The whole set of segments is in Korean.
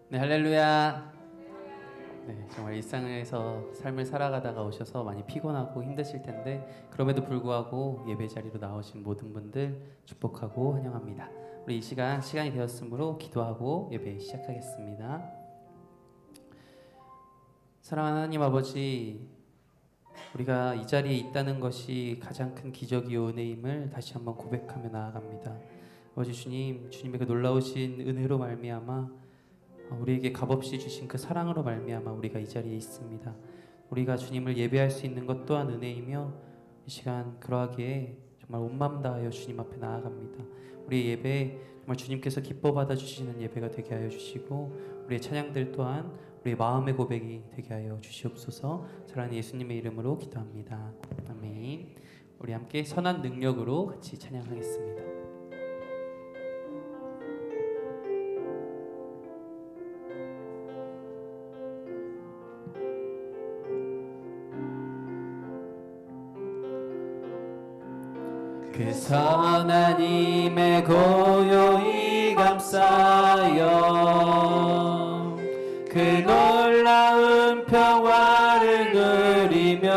네, 할렐루야. 네, 정말 일상에서 삶을 살아가다가 오셔서 많이 피곤하고 힘드실 텐데 그럼에도 불구하고 예배 자리로 나오신 모든 분들 축복하고 환영합니다. 우리 이 시간이 되었으므로 기도하고 예배 시작하겠습니다. 사랑하는 하나님 아버지, 우리가 이 자리에 있다는 것이 가장 큰 기적이요 은혜임을 다시 한번 고백하며 나아갑니다. 아버지 주님, 주님의 그 놀라우신 은혜로 말미암아 우리에게 값없이 주신 그 사랑으로 말미암아 우리가 이 자리에 있습니다. 우리가 주님을 예배할 수 있는 것 또한 은혜이며 이 시간 그러하기에 정말 온 마음 다하여 주님 앞에 나아갑니다. 우리의 예배 정말 주님께서 기뻐 받아주시는 예배가 되게 하여 주시고 우리의 찬양들 또한 우리의 마음의 고백이 되게 하여 주시옵소서. 사랑하는 예수님의 이름으로 기도합니다. 아멘. 우리 함께 선한 능력으로 같이 찬양하겠습니다. 그 선한 힘에 고요히 감싸여 그 놀라운 평화를 누리며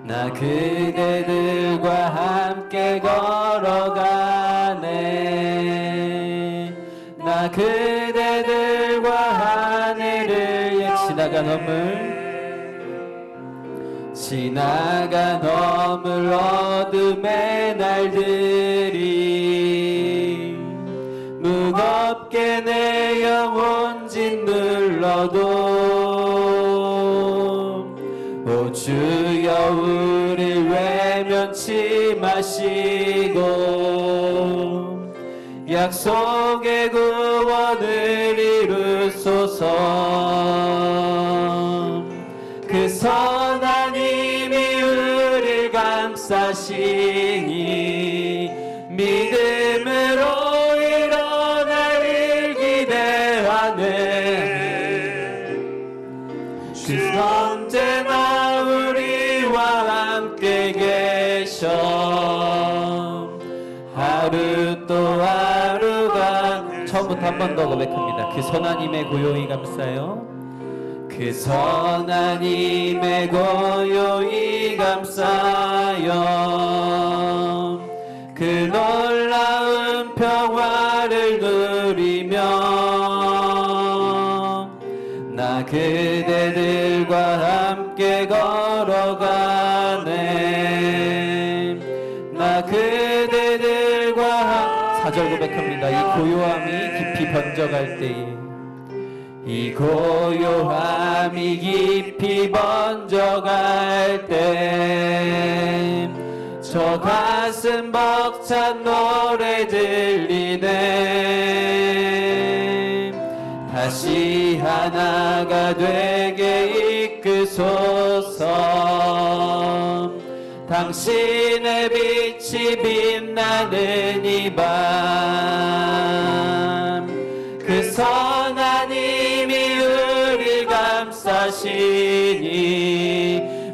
나 그대들과 함께 걸어가네. 나 그대들과 하늘을 지나가 넘을 어둠의 날들이 무겁게 내 영혼 짓눌러도 오 주여 우릴 외면치 마시고 약속의 구원을 이루소서. 그 선한 힘이 우릴 감싸시니 믿음으로 일어나길 기대하네. 주 언제나 우리와 함께 계셔. 하루 또 하루가 처음부터 한 번 더 고백합니다. 그 선한 힘에 고요히 감싸요. 그 선한 힘에 고요히 감싸여 그 놀라운 평화를 누리며 나 그대들과 함께 걸어가네. 나 그대들과 4절 고백합니다. 이 고요함이 깊이 번져갈 때에 이 고요함이 깊이 번져갈 때 저 가슴 벅찬 노래 들리네. 다시 하나가 되게 이끄소서. 당신의 빛이 빛나는 이 밤 그 선한 힘이 우릴 감싸시니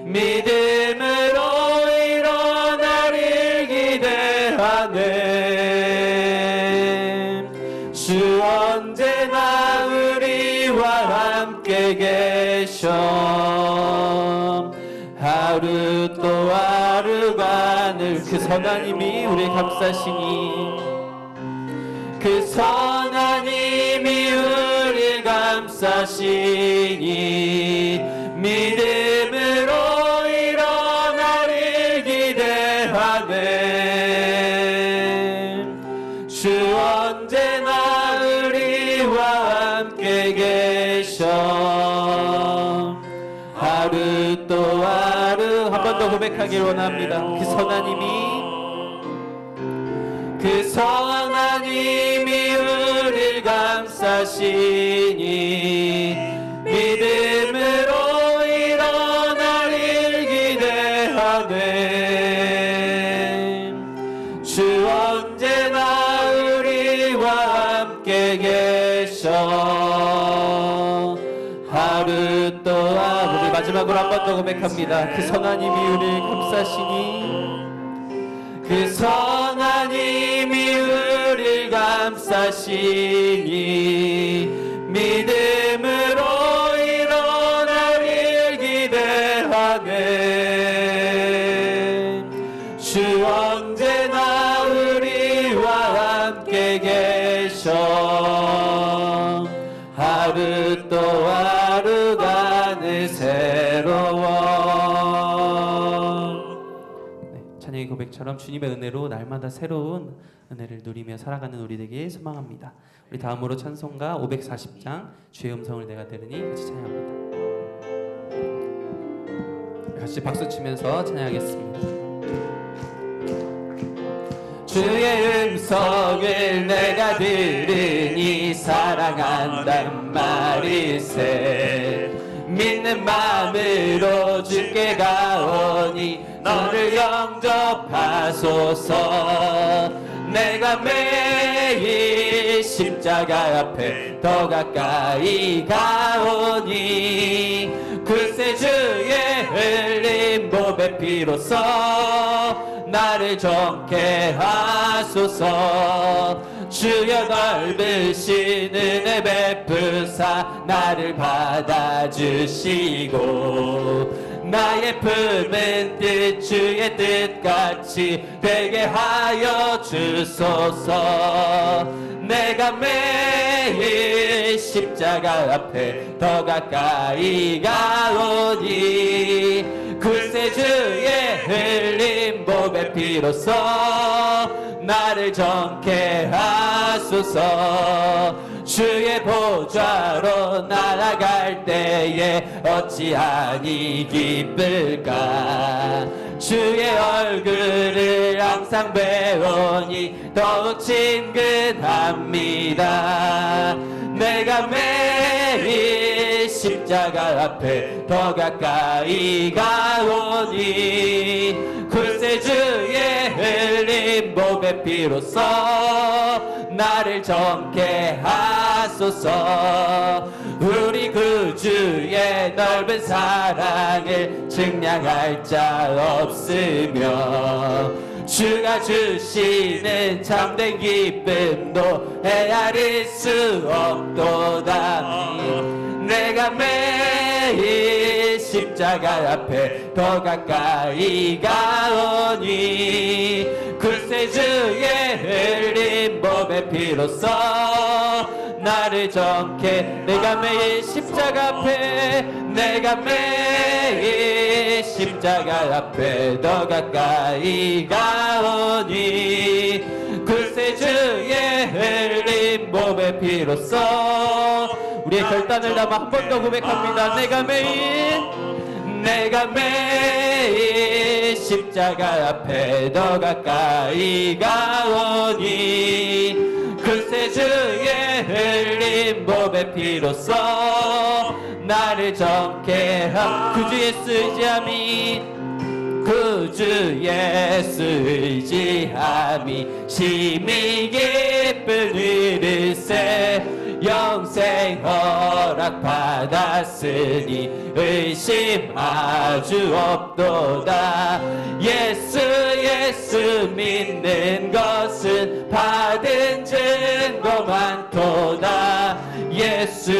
믿음으로 일어나길 기대하네. 주 언제나 우리와 함께 계셔. 하루 또 하루가 늘 그 선한 힘이 우릴 감싸시니 그 선한 힘이 우릴 감싸시니 믿음으로 일어나길 기대하네. 주 언제나 우리와 함께 계셔. 하루 또 하루 한 번 더 고백하길 원합니다. 그 선한 힘이 우릴 감싸시니 믿음으로 일어나길 기대하네. 주 언제나 우리와 함께 계셔. 하루 또 하루 우리 마지막으로 한 번 더 고백합니다. 그 선한 힘이 우릴 감싸시니 그 선한 힘이 우릴 감싸시니 역사시니 믿음으로 일어나길 기대하네. 주 언제나 우리와 함께 계셔. 하루 또 하루가 늘 새로워. 찬양의 고백처럼 주님의 은혜로 날마다 새로운 은혜를 누리며 살아가는 우리 되길 소망합니다. 우리 다음으로 찬송가 540장 주의 음성을 내가 들으니 같이 찬양합니다. 같이 박수 치면서 찬양하겠습니다. 주의 음성을 내가 들으니 사랑한단 말일세. 믿는 마음으로 주께 가오니 너를 영접하소서. 내가 매일 십자가 앞에 더 가까이 가오니 글쎄 주의 흘린 보배 피로써 나를 정케 하소서. 주여 넓으신 은혜 베푸사 나를 받아주시고 나의 품은 뜻 주의 뜻같이 되게 하여 주소서. 내가 매일 십자가 앞에 더 가까이 가오니 글쎄 주의 흘린 보배 피로써 나를 정케 하소서. 주의 보좌로 날아갈 때에 어찌하니 기쁠까. 주의 얼굴을 항상 배우니 더욱 친근합니다. 내가 매일 십자가 앞에 더 가까이 가오니 글쎄 주의 흘린 보배 피로써 나를 정케 하소서. 우리 구주의 넓은 사랑을 증량할 자 없으며 주가 주시는 참된 기쁨도 헤아릴 수 없도다. 내가 매일 십자가 앞에 더 가까이 가오니 글쎄 주의 흘린 보배 피로써 나를 정케. 내가 매일 십자가 앞에 내가 매일 십자가 앞에 더 가까이 가오니 글쎄 주의 흘린 보배 피로써 우리의 결단을 담아 한 번 더 고백합니다. 내가 매일 십자가 앞에 더 가까이 가오니 글쎄 주의 흘린 보배 피로써 나를 정케 함. 구주 예수 의지함이 구주 예수 의지함이 심히 기쁜 일일세. 영생 허락 받았으니 의심 아주 없도다. 예수 믿는 것은 받은 증거 많도다. 예수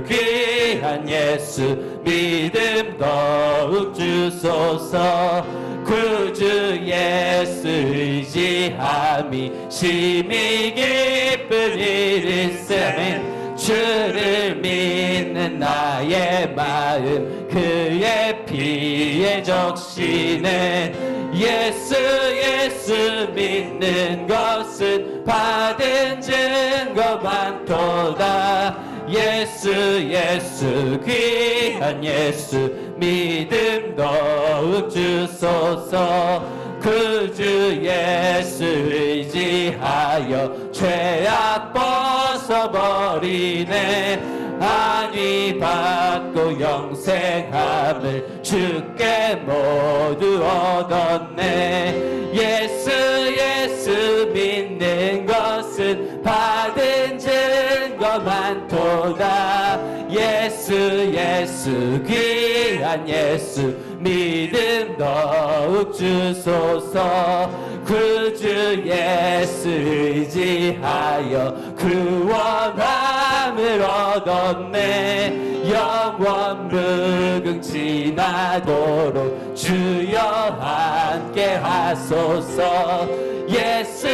귀한 예수 믿음 더욱 주소서. 구주 예수 의지함이 심히 기쁜 일일세. 주를 믿는 나의 마음 그의 피에 적시네. 예수 믿는 것은 받은 증거 많도다. 예수 귀한 예수 믿음 더욱 주소서. 구주 예수 의지하여 죄악 벗어버리네. 안위 받고 영생함을 주께 모두 얻었네. 예수 믿는 것은 받은 증거 많도다. 예수 귀한 예수 믿음 더욱 주소서. 구주 예수 의지하여 구원함을 얻었네. 영원 무궁지나도록 주여 함께 하소서. 예수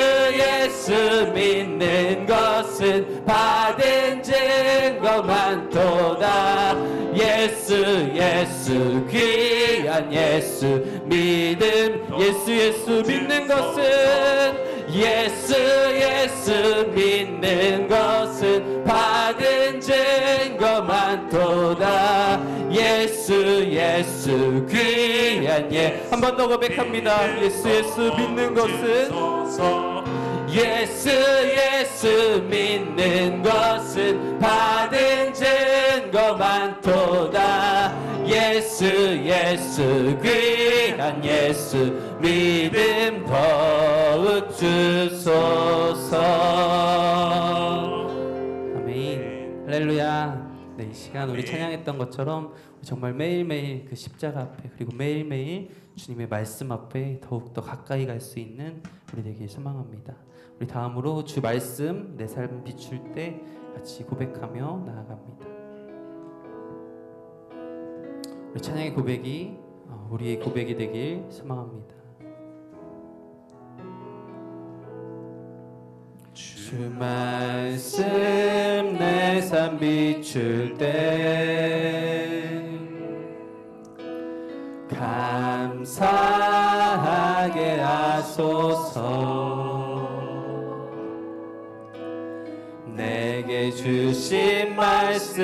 믿는 것은 받은 증거 많도다. 예수 귀한 예수 믿음. 예수 믿는 것은 예수 믿는 것은 받은 증거 많도다. 예수 귀한 한 번 더 고백합니다. 예수 믿는 것은 예수 믿는 것은 받은 증거 많도다. 예수 귀한 예수 믿음 더욱 주소서. 아멘. 할렐루야. 네, 이 시간 우리 찬양했던 것처럼 정말 매일매일 그 십자가 앞에, 그리고 매일매일 주님의 말씀 앞에 더욱더 가까이 갈 수 있는 우리 되길 소망합니다. 우리 다음으로 주 말씀 내 삶 비출 때 같이 고백하며 나아갑니다. 우리 찬양의 고백이 우리의 고백이 되길 소망합니다. 주 말씀 내 삶 비출 때 감사하게 하소서. 내게 주신 말씀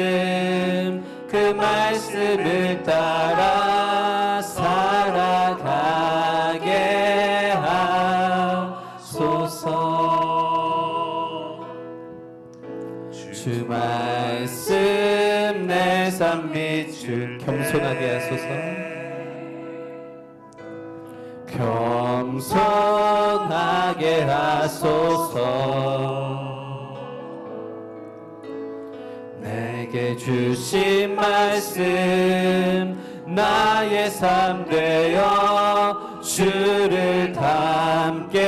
그 말씀을 따라 살아가게 하소서. 주 말씀 내 삶 비출 겸손하게 하소서. 겸손하게 하소서. 내게 주신 말씀 나의 삶 되어 주를 닮게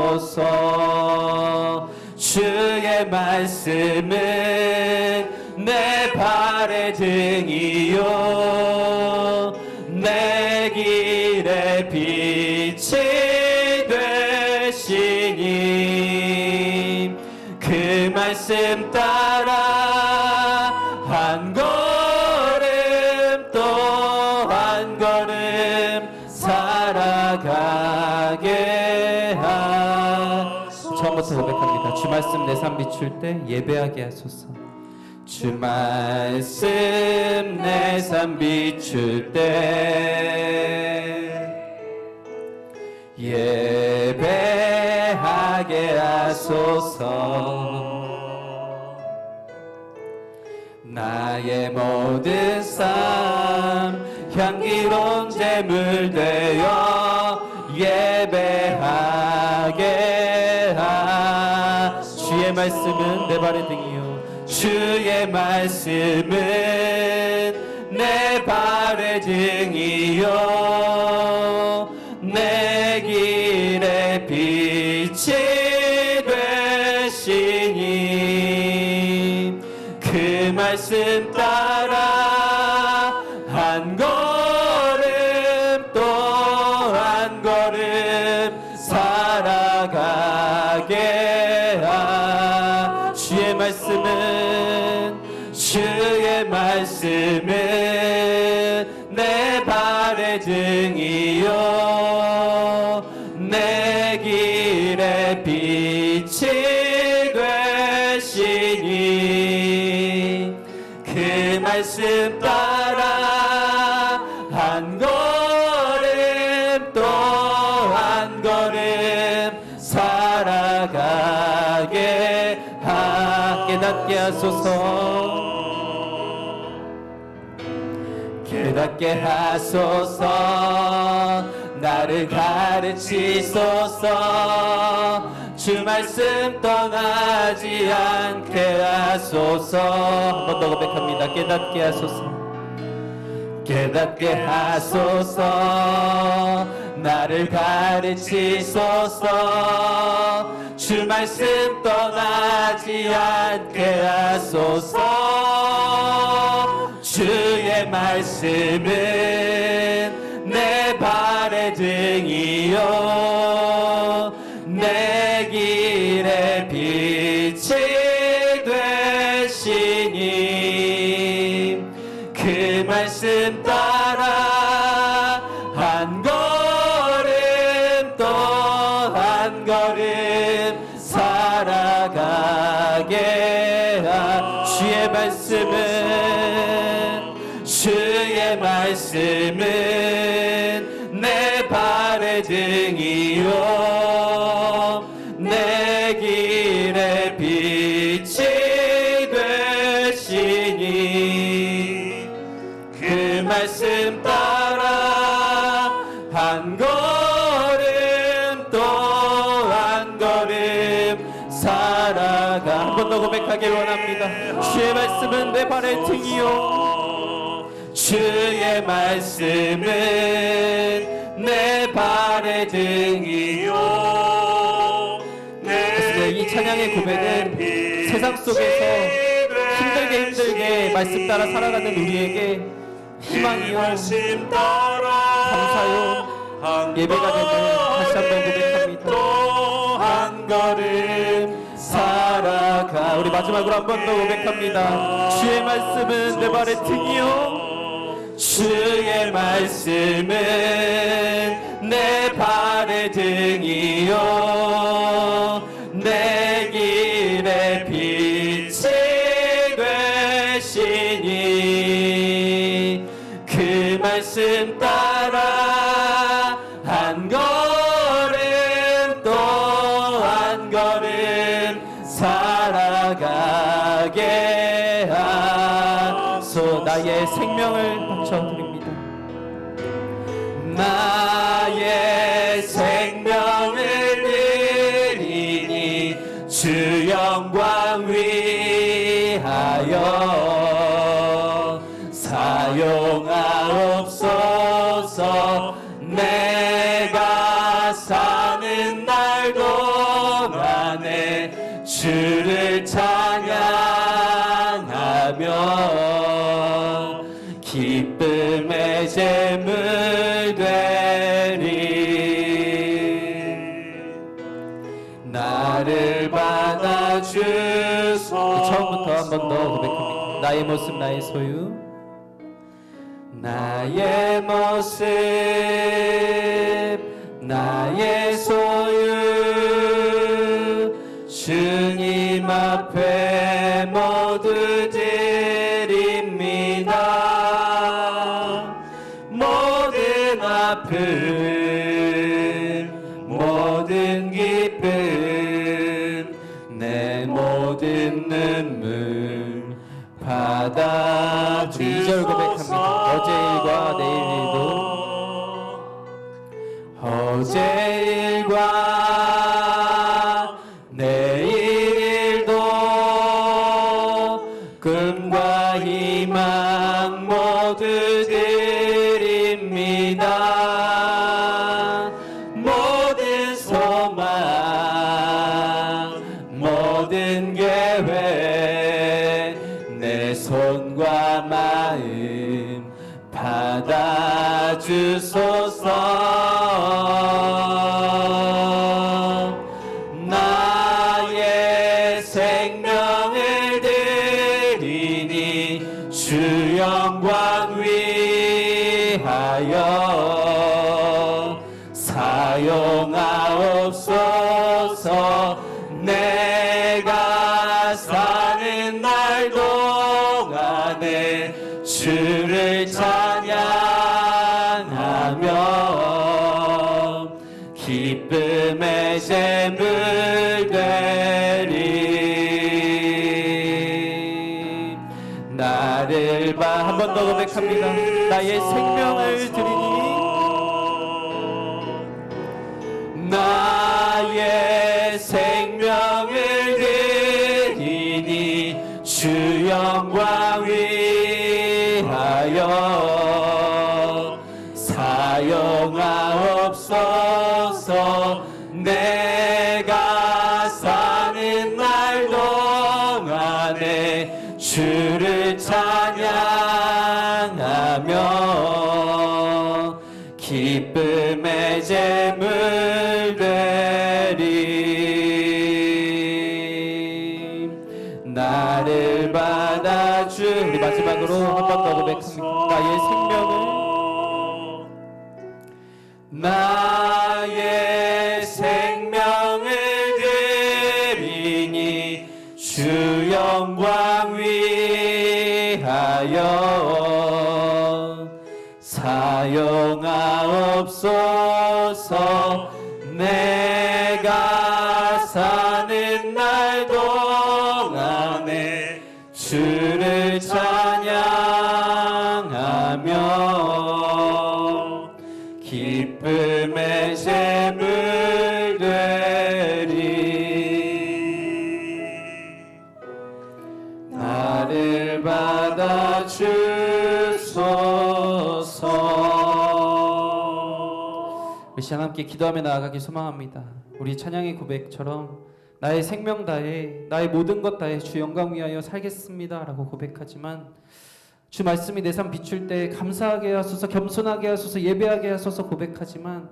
하소서. 주의 말씀은 내 발의 등이요 내 길의 빛이 되시니 그 말씀 따라 한 걸음 또 한 걸음 살아가게 하소서. 처음부터 고백합니다. 주 말씀 내 삶 비출 때 예배하게 하소서. 주 말씀 내 삶 비출 때 예배하게 하소서. 나의 모든 삶 향기로운 제물 되어 예배하게 주의 말씀은 내 발의 등이요 주의 말씀은 내 발의 등이요 내 길의 빛이 되시니 그 말씀 따라 한 걸음 또 한 걸음 살아가게 주의 말씀은 내 발의 등이요 내 길의 빛이 되시니 그 말씀 따라 한 걸음 또 한 걸음 살아가게 깨닫게 하소서. 깨닫게 하소서. 나를 가르치소서. 주 말씀 떠나지 않게 하소서. 한 번 더 고백합니다. 깨닫게 하소서. 깨닫게 하소서. 나를 가르치소서. 주 말씀 떠나지 않게 하소서. 주의 말씀은 내 발의 등이요 내 길의 빛이 되시니 그 말씀 따라 한 걸음 또 한 걸음 살아가게 주의 말씀은 내 발의 등이요 내 길의 빛이 되시니 그 말씀 따라 한 걸음 또 한 걸음 살아가. 한 번 더 고백하길 원합니다. 주의 말씀은 내 발의 등이요 주의 말씀은 내 발의 등이요 이 찬양의 고백은 세상 속에서 힘들게 말씀 따라 살아가는 우리에게 희망이요 감사요 예배가 되는 다시 한번 고백합니다. 또 한 걸음 살아가. 우리 마지막으로 한 번 더 고백합니다. 주의 말씀은 내 발의 등이요 주의 말씀은 내 발의 등이요 내 길의 빛이 되시니 그 말씀 따라 한 걸음 또 한 걸음 살아가게 하소. 나의 생명을 바쳐드립니다. 나의 생명을 드리니 주 영광 위하여 사용하옵소서. 내가 사는 날 동안에 주를 찬양하며 기쁨의 제물 되리. 나를 받아주소서. 처음부터 한 번 더 고백합니다. 나의 모습 나의 소유 나의 모습 나의 소유 주님 앞에 모두 드립니다. 모든 아픔 모든 기쁨 내 모든 눈물 받아주소서. 2절 고백합니다. 어제 일과 내일 일도 어제 일과 내일 일도 꿈과 희망 모두 드립니다. 모든 소망 모든 계획 내 손과 마음 받아주소서. 나의 생명을 드리니 주 영광 위하여 사용하옵소서. 내가 사는 날 동안에 주를 찬양하며 기쁨의 제물 되리. 나를 봐. 한 번 더 고백합니다. 나의 생명을 드리니 나의 생명을 드리니 주 영광 위하여 사용하옵소서. 내가 사는 날 동안에 주를 찬양하며 기쁨의 제물 되리. 나를 받아주. 우리 마지막으로 한 번 더 고백합니다. 나의 생명을 드리니 주 영광 위하여 사용하옵소서. 내가 사는 날 동안에 주를 찬양하며 기쁨의 제물 되리. 나를 받아주소서. 이 시간 함께 기도하며 나아가기 소망합니다. 우리 찬양의 고백처럼 나의 생명 다해 나의 모든 것 다해 주 영광 위하여 살겠습니다 라고 고백하지만 주 말씀이 내 삶 비출 때 감사하게 하소서, 겸손하게 하소서, 예배하게 하소서 고백하지만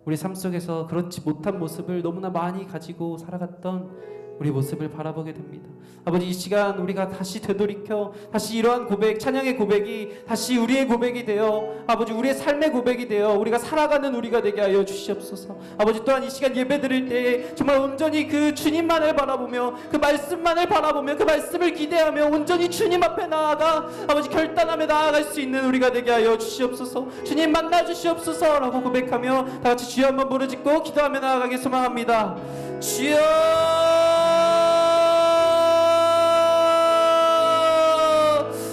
우리 삶 속에서 그렇지 못한 모습을 너무나 많이 가지고 살아갔던 우리 모습을 바라보게 됩니다. 아버지, 이 시간 우리가 다시 되돌이켜 다시 이러한 고백, 찬양의 고백이 다시 우리의 고백이 되어 아버지 우리의 삶의 고백이 되어 우리가 살아가는 우리가 되게 하여 주시옵소서. 아버지, 또한 이 시간 예배 드릴 때 정말 온전히 그 주님만을 바라보며 그 말씀만을 바라보며 그 말씀을 기대하며 온전히 주님 앞에 나아가 아버지 결단하며 나아갈 수 있는 우리가 되게 하여 주시옵소서. 주님 만나 주시옵소서 라고 고백하며 다 같이 주여 한번 부르짖고 기도하며 나아가기 소망합니다. 주여,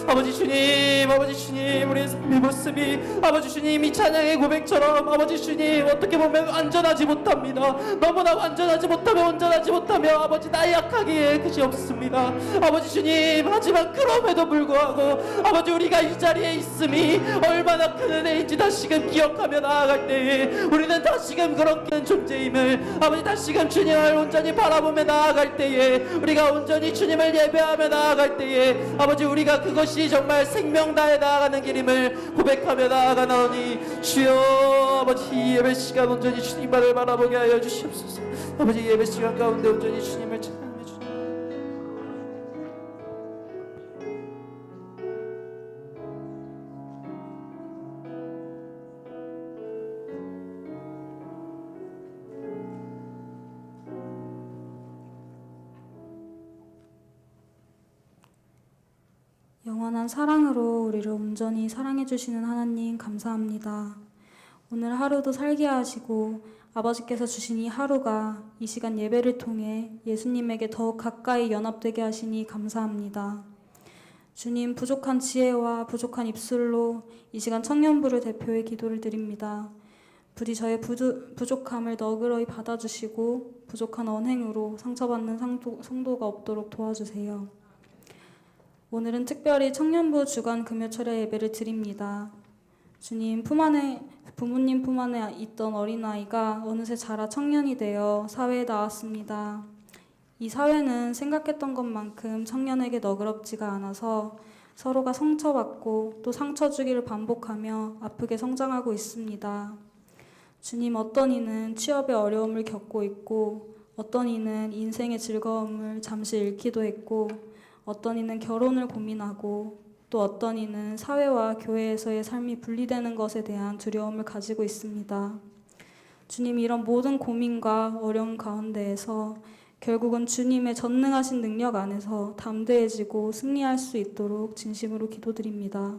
아버지 주님, 아버지 주님, 우리의 삶의 모습이 아버지 주님 이 찬양의 고백처럼 아버지 주님 어떻게 보면 완전하지 못합니다. 너무나 완전하지 못하며 온전하지 못하며 아버지 나약하기에 그지 없습니다. 아버지 주님, 하지만 그럼에도 불구하고 아버지 우리가 이 자리에 있음이 얼마나 큰 은혜인지 다시금 기억하며 나아갈 때에 우리는 다시금 그런 존재임을 아버지 다시금 주님을 온전히 바라보며 나아갈 때에 우리가 온전히 주님을 예배하며 나아갈 때에 아버지 우리가 그것이 정말 생명 다해 나아가는 길임을 고백하며 나아가나오니 주여, 아버지 이 예배 시간 온전히 주님만을 바라보게 하여 주시옵소서. 아버지 예배 시간 가운데 온전히 주님을 찬양해 주옵소서. 영원한 사랑으로 우리를 온전히 사랑해 주시는 하나님 감사합니다. 오늘 하루도 살게 하시고 아버지께서 주신 이 하루가 이 시간 예배를 통해 예수님에게 더욱 가까이 연합되게 하시니 감사합니다. 주님, 부족한 지혜와 부족한 입술로 이 시간 청년부를 대표해 기도를 드립니다. 부디 저의 부족함을 너그러이 받아주시고 부족한 언행으로 상처받는 성도가 없도록 도와주세요. 오늘은 특별히 청년부 주간 금요철야 예배를 드립니다. 주님, 부모님 품 안에 있던 어린아이가 어느새 자라 청년이 되어 사회에 나왔습니다. 이 사회는 생각했던 것만큼 청년에게 너그럽지가 않아서 서로가 상처받고 또 상처 주기를 반복하며 아프게 성장하고 있습니다. 주님, 어떤 이는 취업의 어려움을 겪고 있고 어떤 이는 인생의 즐거움을 잠시 잃기도 했고 어떤 이는 결혼을 고민하고 또 어떤 이는 사회와 교회에서의 삶이 분리되는 것에 대한 두려움을 가지고 있습니다. 주님, 이런 모든 고민과 어려움 가운데에서 결국은 주님의 전능하신 능력 안에서 담대해지고 승리할 수 있도록 진심으로 기도드립니다.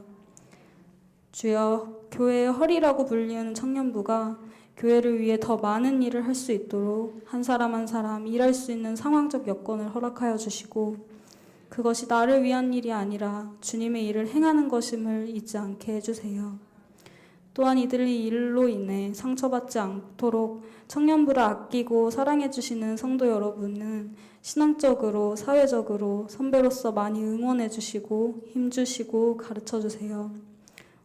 주여, 교회의 허리라고 불리는 청년부가 교회를 위해 더 많은 일을 할 수 있도록 한 사람 한 사람 일할 수 있는 상황적 여건을 허락하여 주시고 그것이 나를 위한 일이 아니라 주님의 일을 행하는 것임을 잊지 않게 해주세요. 또한 이들이 일로 인해 상처받지 않도록 청년부를 아끼고 사랑해주시는 성도 여러분은 신앙적으로, 사회적으로 선배로서 많이 응원해주시고 힘주시고 가르쳐주세요.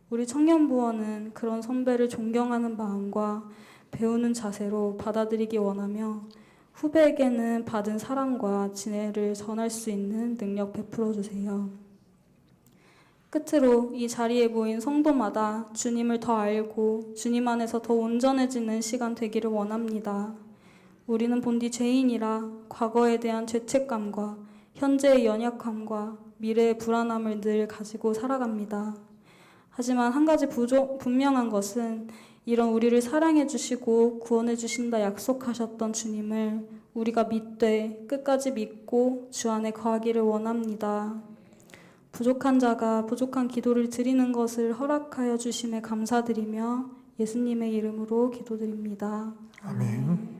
우리 청년부원은 그런 선배를 존경하는 마음과 배우는 자세로 받아들이기 원하며 후배에게는 받은 사랑과 진애를 전할 수 있는 능력 베풀어 주세요. 끝으로 이 자리에 모인 성도마다 주님을 더 알고 주님 안에서 더 온전해지는 시간 되기를 원합니다. 우리는 본디 죄인이라 과거에 대한 죄책감과 현재의 연약함과 미래의 불안함을 늘 가지고 살아갑니다. 하지만 한 가지 분명한 것은 이런 우리를 사랑해 주시고 구원해 주신다 약속하셨던 주님을 우리가 믿되 끝까지 믿고 주 안에 거하기를 원합니다. 부족한 자가 부족한 기도를 드리는 것을 허락하여 주심에 감사드리며 예수님의 이름으로 기도드립니다. 아멘.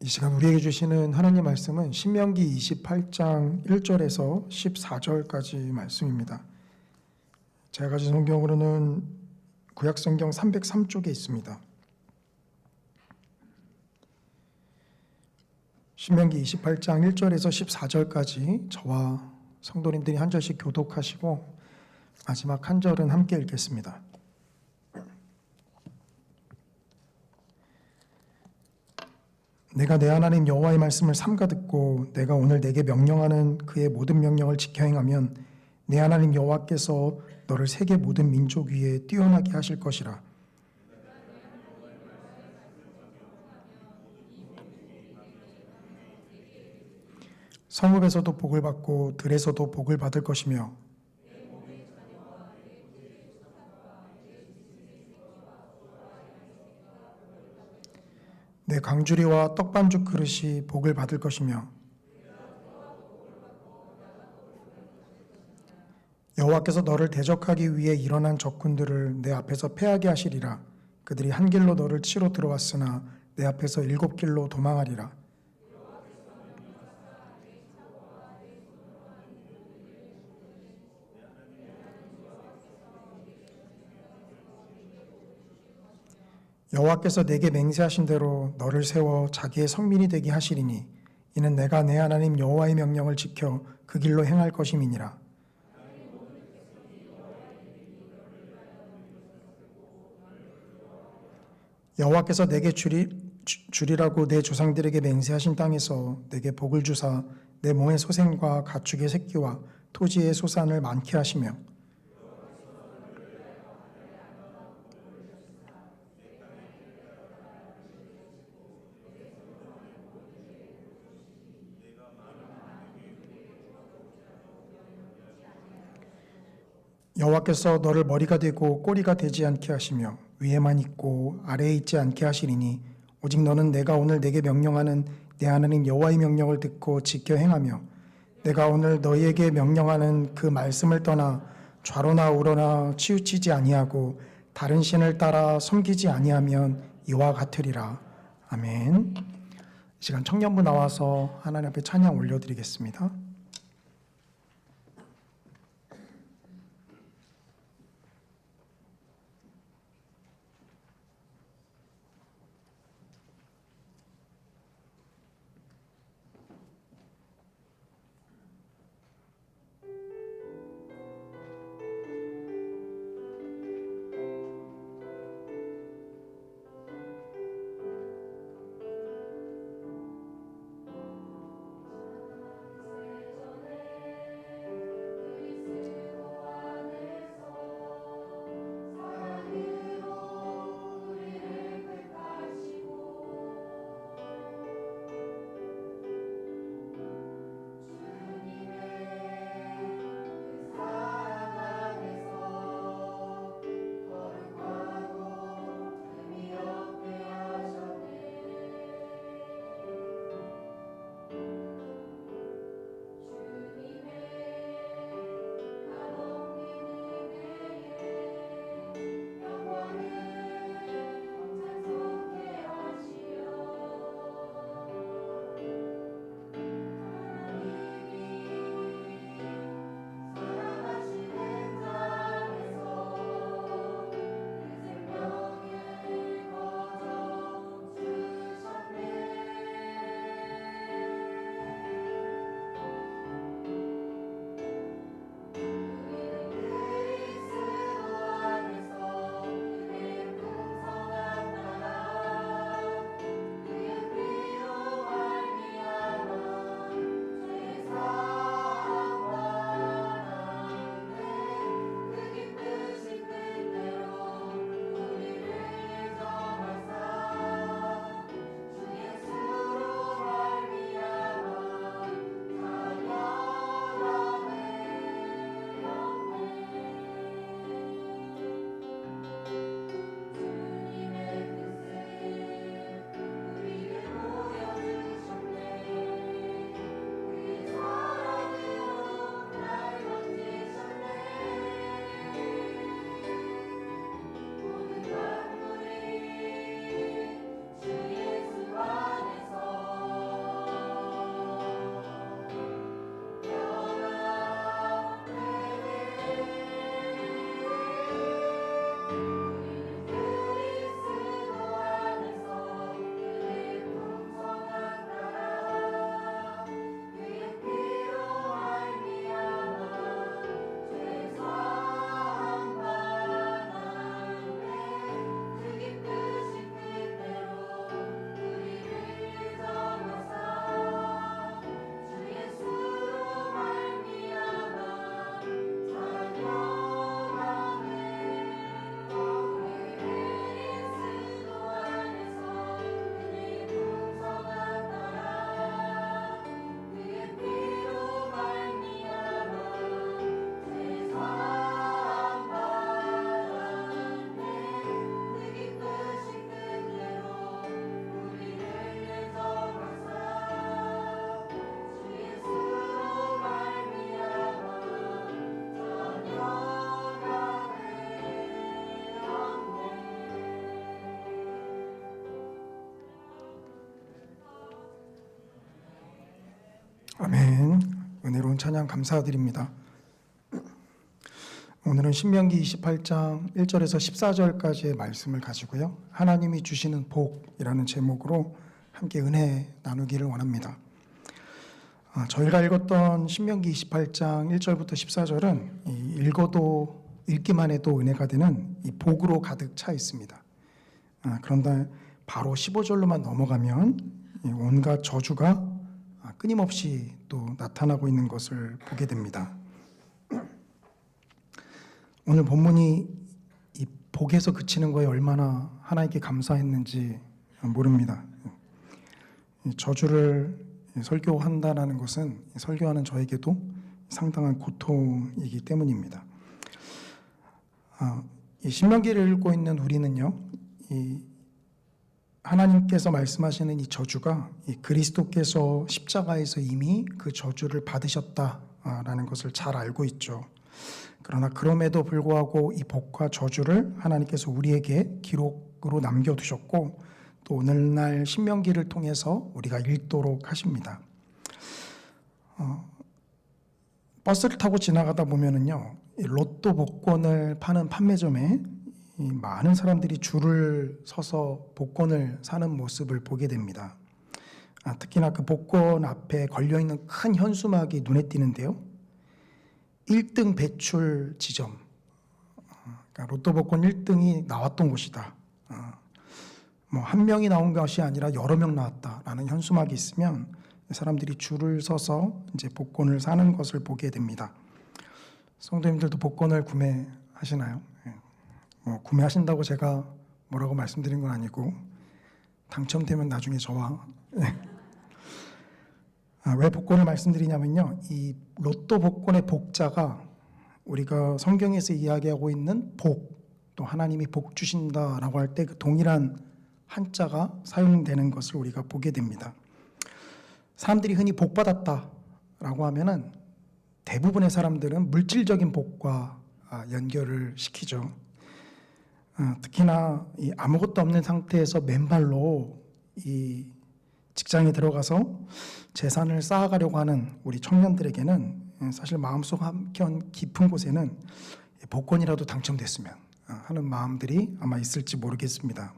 이 시간 우리에게 주시는 하나님 말씀은 신명기 28장 1절에서 14절까지 말씀입니다. 제가 가진 성경으로는 구약성경 303쪽에 있습니다. 신명기 28장 1절에서 14절까지 저와 성도님들이 한 절씩 교독하시고 마지막 한 절은 함께 읽겠습니다. 내가 내 하나님 여호와의 말씀을 삼가 듣고 내가 오늘 내게 명령하는 그의 모든 명령을 지켜 행하면 내 하나님 여호와께서 너를 세계 모든 민족 위에 뛰어나게 하실 것이라. 성읍에서도 복을 받고 들에서도 복을 받을 것이며 내 강주리와 떡반죽 그릇이 복을 받을 것이며 여호와께서 너를 대적하기 위해 일어난 적군들을 내 앞에서 패하게 하시리라. 그들이 한 길로 너를 치러 들어왔으나 내 앞에서 7길로 도망하리라. 여호와께서 내게 맹세하신 대로 너를 세워 자기의 성민이 되게 하시리니 이는 내가 내 하나님 여호와의 명령을 지켜 그 길로 행할 것임이니라. 여호와께서 내게 주리라고 내 조상들에게 맹세하신 땅에서 내게 복을 주사 내 몸의 소생과 가축의 새끼와 토지의 소산을 많게 하시며 여호와께서 너를 머리가 되고 꼬리가 되지 않게 하시며 위에만 있고 아래에 있지 않게 하시리니 오직 너는 내가 오늘 내게 명령하는 내 하나님 여호와의 명령을 듣고 지켜 행하며 내가 오늘 너희에게 명령하는 그 말씀을 떠나 좌로나 우로나 치우치지 아니하고 다른 신을 따라 섬기지 아니하면 이와 같으리라. 아멘. 이 시간 청년부 나와서 하나님 앞에 찬양 올려드리겠습니다. 아멘. 은혜로운 찬양 감사드립니다. 오늘은 신명기 28장 1절에서 14절까지의 말씀을 가지고요. 하나님이 주시는 복이라는 제목으로 함께 은혜 나누기를 원합니다. 저희가 읽었던 신명기 28장 1절부터 14절은 읽어도 읽기만 해도 은혜가 되는 이 복으로 가득 차 있습니다. 그런데 바로 15절로만 넘어가면 온갖 저주가 끊임없이 또 나타나고 있는 것을 보게 됩니다. 오늘 본문이 이 복에서 그치는 거에 얼마나 하나님께 감사했는지 모릅니다. 저주를 설교한다라는 것은 설교하는 저에게도 상당한 고통이기 때문입니다. 이 신명기를 읽고 있는 우리는요, 이 하나님께서 말씀하시는 이 저주가 이 그리스도께서 십자가에서 이미 그 저주를 받으셨다라는 것을 잘 알고 있죠. 그러나 그럼에도 불구하고 이 복과 저주를 하나님께서 우리에게 기록으로 남겨두셨고 또 오늘날 신명기를 통해서 우리가 읽도록 하십니다. 버스를 타고 지나가다 보면은요, 로또 복권을 파는 판매점에 이 많은 사람들이 줄을 서서 복권을 사는 모습을 보게 됩니다. 특히나 그 복권 앞에 걸려있는 큰 현수막이 눈에 띄는데요. 1등 배출 지점, 그러니까 로또 복권 1등이 나왔던 곳이다. 뭐 한 명이 나온 것이 아니라 여러 명 나왔다라는 현수막이 있으면 사람들이 줄을 서서 이제 복권을 사는 것을 보게 됩니다. 성도님들도 복권을 구매하시나요? 구매하신다고 제가 뭐라고 말씀드린 건 아니고 당첨되면 나중에 저와 왜 복권을 말씀드리냐면요, 이 로또 복권의 복자가 우리가 성경에서 이야기하고 있는 복, 또 하나님이 복 주신다라고 할 때 그 동일한 한자가 사용되는 것을 우리가 보게 됩니다. 사람들이 흔히 복 받았다라고 하면은 대부분의 사람들은 물질적인 복과 연결을 시키죠. 특히나 이 아무것도 없는 상태에서 맨발로 이 직장에 들어가서 재산을 쌓아가려고 하는 우리 청년들에게는 사실 마음속 한켠 깊은 곳에는 복권이라도 당첨됐으면 하는 마음들이 아마 있을지 모르겠습니다.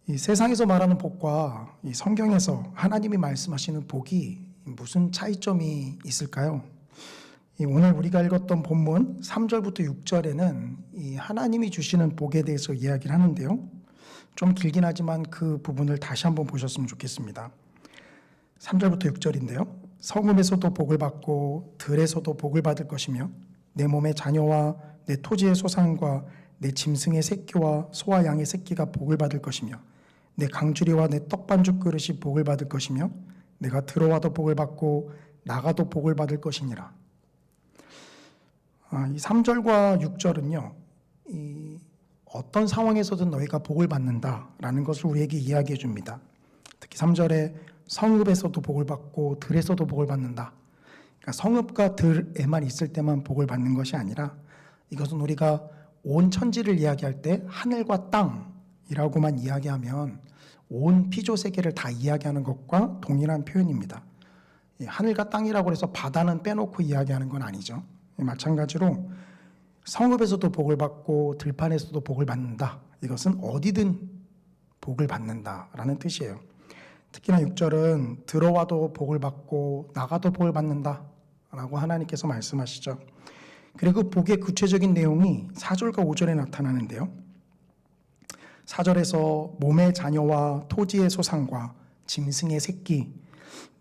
이 세상에서 말하는 복과 이 성경에서 하나님이 말씀하시는 복이 무슨 차이점이 있을까요? 오늘 우리가 읽었던 본문 3절부터 6절에는 이 하나님이 주시는 복에 대해서 이야기를 하는데요. 좀 길긴 하지만 그 부분을 다시 한번 보셨으면 좋겠습니다. 3절부터 6절인데요. 성읍에서도 복을 받고 들에서도 복을 받을 것이며 내 몸의 자녀와 내 토지의 소산과 내 짐승의 새끼와 소와 양의 새끼가 복을 받을 것이며 내 강주리와 내 떡반죽 그릇이 복을 받을 것이며 내가 들어와도 복을 받고 나가도 복을 받을 것이니라. 이 3절과 6절은요, 이 어떤 상황에서든 너희가 복을 받는다라는 것을 우리에게 이야기해 줍니다. 특히 3절에 성읍에서도 복을 받고 들에서도 복을 받는다. 그러니까 성읍과 들에만 있을 때만 복을 받는 것이 아니라 이것은 우리가 온 천지를 이야기할 때 하늘과 땅이라고만 이야기하면 온 피조 세계를 다 이야기하는 것과 동일한 표현입니다. 하늘과 땅이라고 해서 바다는 빼놓고 이야기하는 건 아니죠. 마찬가지로 성읍에서도 복을 받고 들판에서도 복을 받는다. 이것은 어디든 복을 받는다라는 뜻이에요. 특히나 6절은 들어와도 복을 받고 나가도 복을 받는다라고 하나님께서 말씀하시죠. 그리고 복의 구체적인 내용이 4절과 5절에 나타나는데요. 4절에서 몸의 자녀와 토지의 소산과 짐승의 새끼,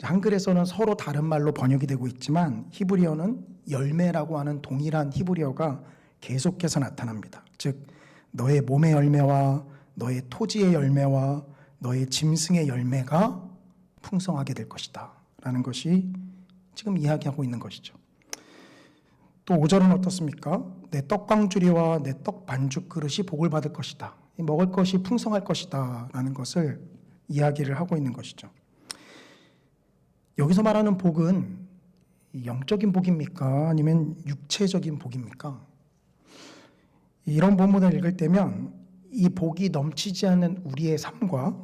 한글에서는 서로 다른 말로 번역이 되고 있지만 히브리어는 열매라고 하는 동일한 히브리어가 계속해서 나타납니다. 즉 너의 몸의 열매와 너의 토지의 열매와 너의 짐승의 열매가 풍성하게 될 것이다 라는 것이 지금 이야기하고 있는 것이죠. 또 5절은 어떻습니까? 내 떡광주리와 내 떡 반죽 그릇이 복을 받을 것이다. 먹을 것이 풍성할 것이다 라는 것을 이야기를 하고 있는 것이죠. 여기서 말하는 복은 영적인 복입니까? 아니면 육체적인 복입니까? 이런 본문을 읽을 때면 이 복이 넘치지 않는 우리의 삶과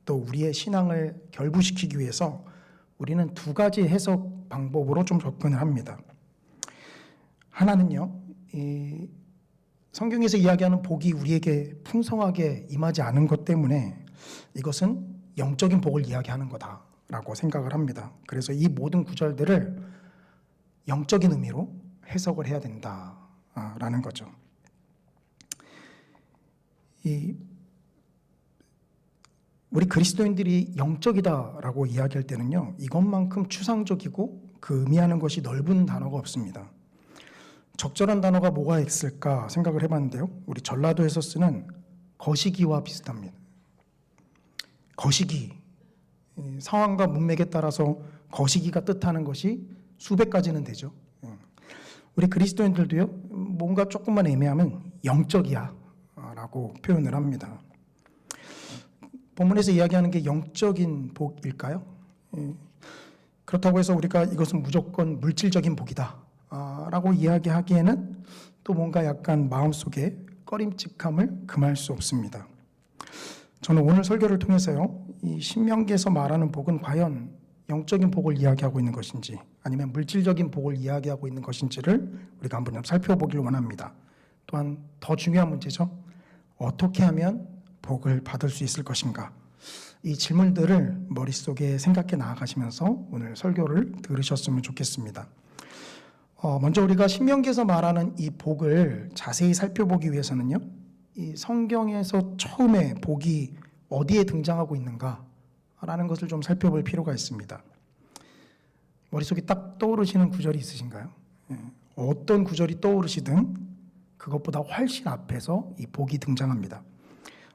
또 우리의 신앙을 결부시키기 위해서 우리는 두 가지 해석 방법으로 좀 접근을 합니다. 하나는요, 이 성경에서 이야기하는 복이 우리에게 풍성하게 임하지 않은 것 때문에 이것은 영적인 복을 이야기하는 거다라고 생각을 합니다. 그래서 이 모든 구절들을 영적인 의미로 해석을 해야 된다라는 거죠. 우리 그리스도인들이 영적이다라고 이야기할 때는요, 이것만큼 추상적이고 그 의미하는 것이 넓은 단어가 없습니다. 적절한 단어가 뭐가 있을까 생각을 해봤는데요, 우리 전라도에서 쓰는 거시기와 비슷합니다. 거시기, 상황과 문맥에 따라서 거시기가 뜻하는 것이 수백 가지는 되죠. 우리 그리스도인들도요, 뭔가 조금만 애매하면 영적이야 라고 표현을 합니다. 본문에서 이야기하는 게 영적인 복일까요? 그렇다고 해서 우리가 이것은 무조건 물질적인 복이다 라고 이야기하기에는 또 뭔가 약간 마음속에 꺼림칙함을 금할 수 없습니다. 저는 오늘 설교를 통해서요, 이 신명기에서 말하는 복은 과연 영적인 복을 이야기하고 있는 것인지 아니면 물질적인 복을 이야기하고 있는 것인지를 우리가 한번 살펴보길 원합니다. 또한 더 중요한 문제죠. 어떻게 하면 복을 받을 수 있을 것인가? 이 질문들을 머릿속에 생각해 나아가시면서 오늘 설교를 들으셨으면 좋겠습니다. 먼저 우리가 신명기에서 말하는 이 복을 자세히 살펴보기 위해서는요, 이 성경에서 처음에 복이 어디에 등장하고 있는가라는 것을 좀 살펴볼 필요가 있습니다. 머릿속에 딱 떠오르시는 구절이 있으신가요? 어떤 구절이 떠오르시든 그것보다 훨씬 앞에서 이 복이 등장합니다.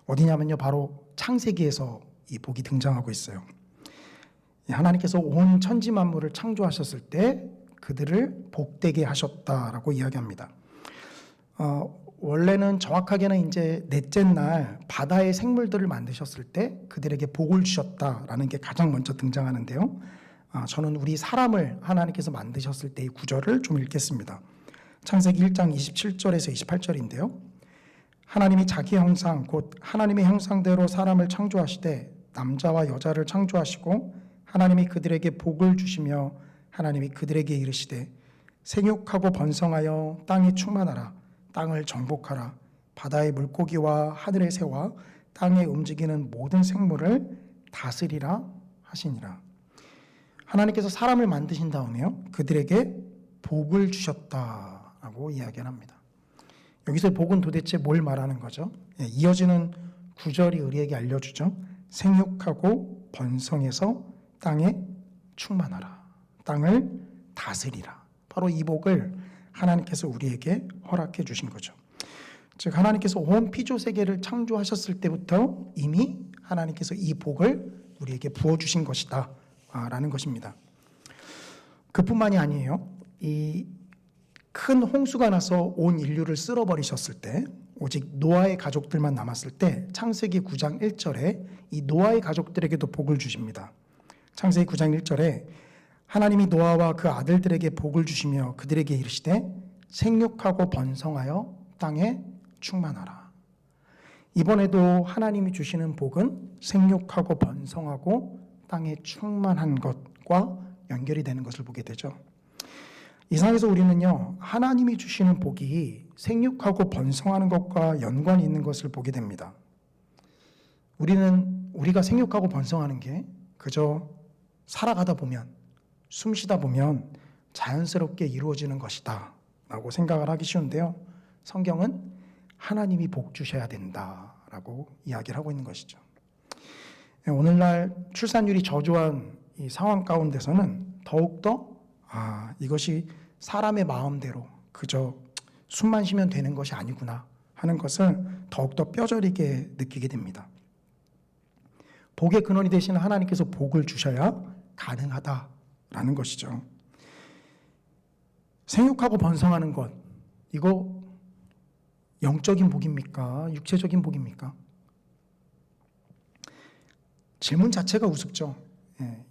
어디냐면요, 바로 창세기에서 이 복이 등장하고 있어요. 하나님께서 온 천지 만물을 창조하셨을 때 그들을 복되게 하셨다라고 이야기합니다. 원래는 정확하게는 이제 넷째 날 바다의 생물들을 만드셨을 때 그들에게 복을 주셨다라는 게 가장 먼저 등장하는데요. 저는 우리 사람을 하나님께서 만드셨을 때의 구절을 좀 읽겠습니다. 창세기 1장 27절에서 28절인데요. 하나님이 자기 형상 곧 하나님의 형상대로 사람을 창조하시되 남자와 여자를 창조하시고 하나님이 그들에게 복을 주시며 하나님이 그들에게 이르시되 생육하고 번성하여 땅에 충만하라 땅을 정복하라 바다의 물고기와 하늘의 새와 땅에 움직이는 모든 생물을 다스리라 하시니라. 하나님께서 사람을 만드신 다음에요, 그들에게 복을 주셨다라고 이야기를 합니다. 여기서 복은 도대체 뭘 말하는 거죠? 이어지는 구절이 우리에게 알려주죠. 생육하고 번성해서 땅에 충만하라. 땅을 다스리라. 바로 이 복을 하나님께서 우리에게 허락해 주신 거죠. 즉 하나님께서 온 피조 세계를 창조하셨을 때부터 이미 하나님께서 이 복을 우리에게 부어주신 것이다 라는 것입니다. 그뿐만이 아니에요. 이 큰 홍수가 나서 온 인류를 쓸어버리셨을 때 오직 노아의 가족들만 남았을 때 창세기 9장 1절에 이 노아의 가족들에게도 복을 주십니다. 창세기 9장 1절에 하나님이 노아와 그 아들들에게 복을 주시며 그들에게 이르시되 생육하고 번성하여 땅에 충만하라. 이번에도 하나님이 주시는 복은 생육하고 번성하고 땅에 충만한 것과 연결이 되는 것을 보게 되죠. 이 상에서 우리는요, 하나님이 주시는 복이 생육하고 번성하는 것과 연관이 있는 것을 보게 됩니다. 우리가 생육하고 번성하는 게 그저 살아가다 보면, 숨 쉬다 보면 자연스럽게 이루어지는 것이다 라고 생각을 하기 쉬운데요, 성경은 하나님이 복 주셔야 된다라고 이야기를 하고 있는 것이죠. 오늘날 출산율이 저조한 이 상황 가운데서는 더욱더 이것이 사람의 마음대로 그저 숨만 쉬면 되는 것이 아니구나 하는 것을 더욱더 뼈저리게 느끼게 됩니다. 복의 근원이 되시는 하나님께서 복을 주셔야 가능하다라는 것이죠. 생육하고 번성하는 것, 이거 영적인 복입니까? 육체적인 복입니까? 질문 자체가 우습죠.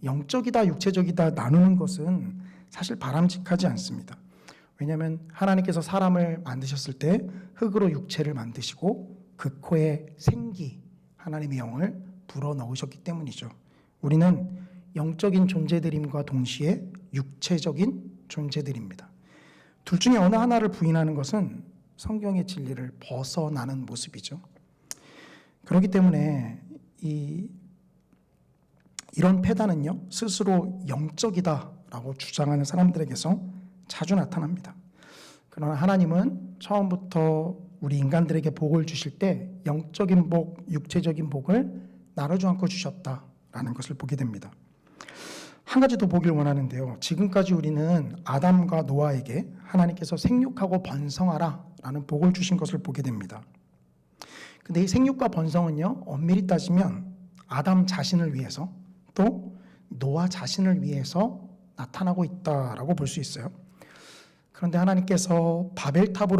영적이다 육체적이다 나누는 것은 사실 바람직하지 않습니다. 왜냐하면 하나님께서 사람을 만드셨을 때 흙으로 육체를 만드시고 그 코에 생기, 하나님의 영을 불어넣으셨기 때문이죠. 우리는 영적인 존재들임과 동시에 육체적인 존재들입니다. 둘 중에 어느 하나를 부인하는 것은 성경의 진리를 벗어나는 모습이죠. 그렇기 때문에 이런 패단은요, 스스로 영적이다라고 주장하는 사람들에게서 자주 나타납니다. 그러나 하나님은 처음부터 우리 인간들에게 복을 주실 때 영적인 복, 육체적인 복을 나누지 않고 주셨다라는 것을 보게 됩니다. 한 가지 더 보길 원하는데요. 지금까지 우리는 아담과 노아에게 하나님께서 생육하고 번성하라 라는 복을 주신 것을 보게 됩니다. 근데 이 생육과 번성은요, 엄밀히 따지면 아담 자신을 위해서 또 노아 자신을 위해서 나타나고 있다라고 볼 수 있어요. 그런데 하나님께서 바벨탑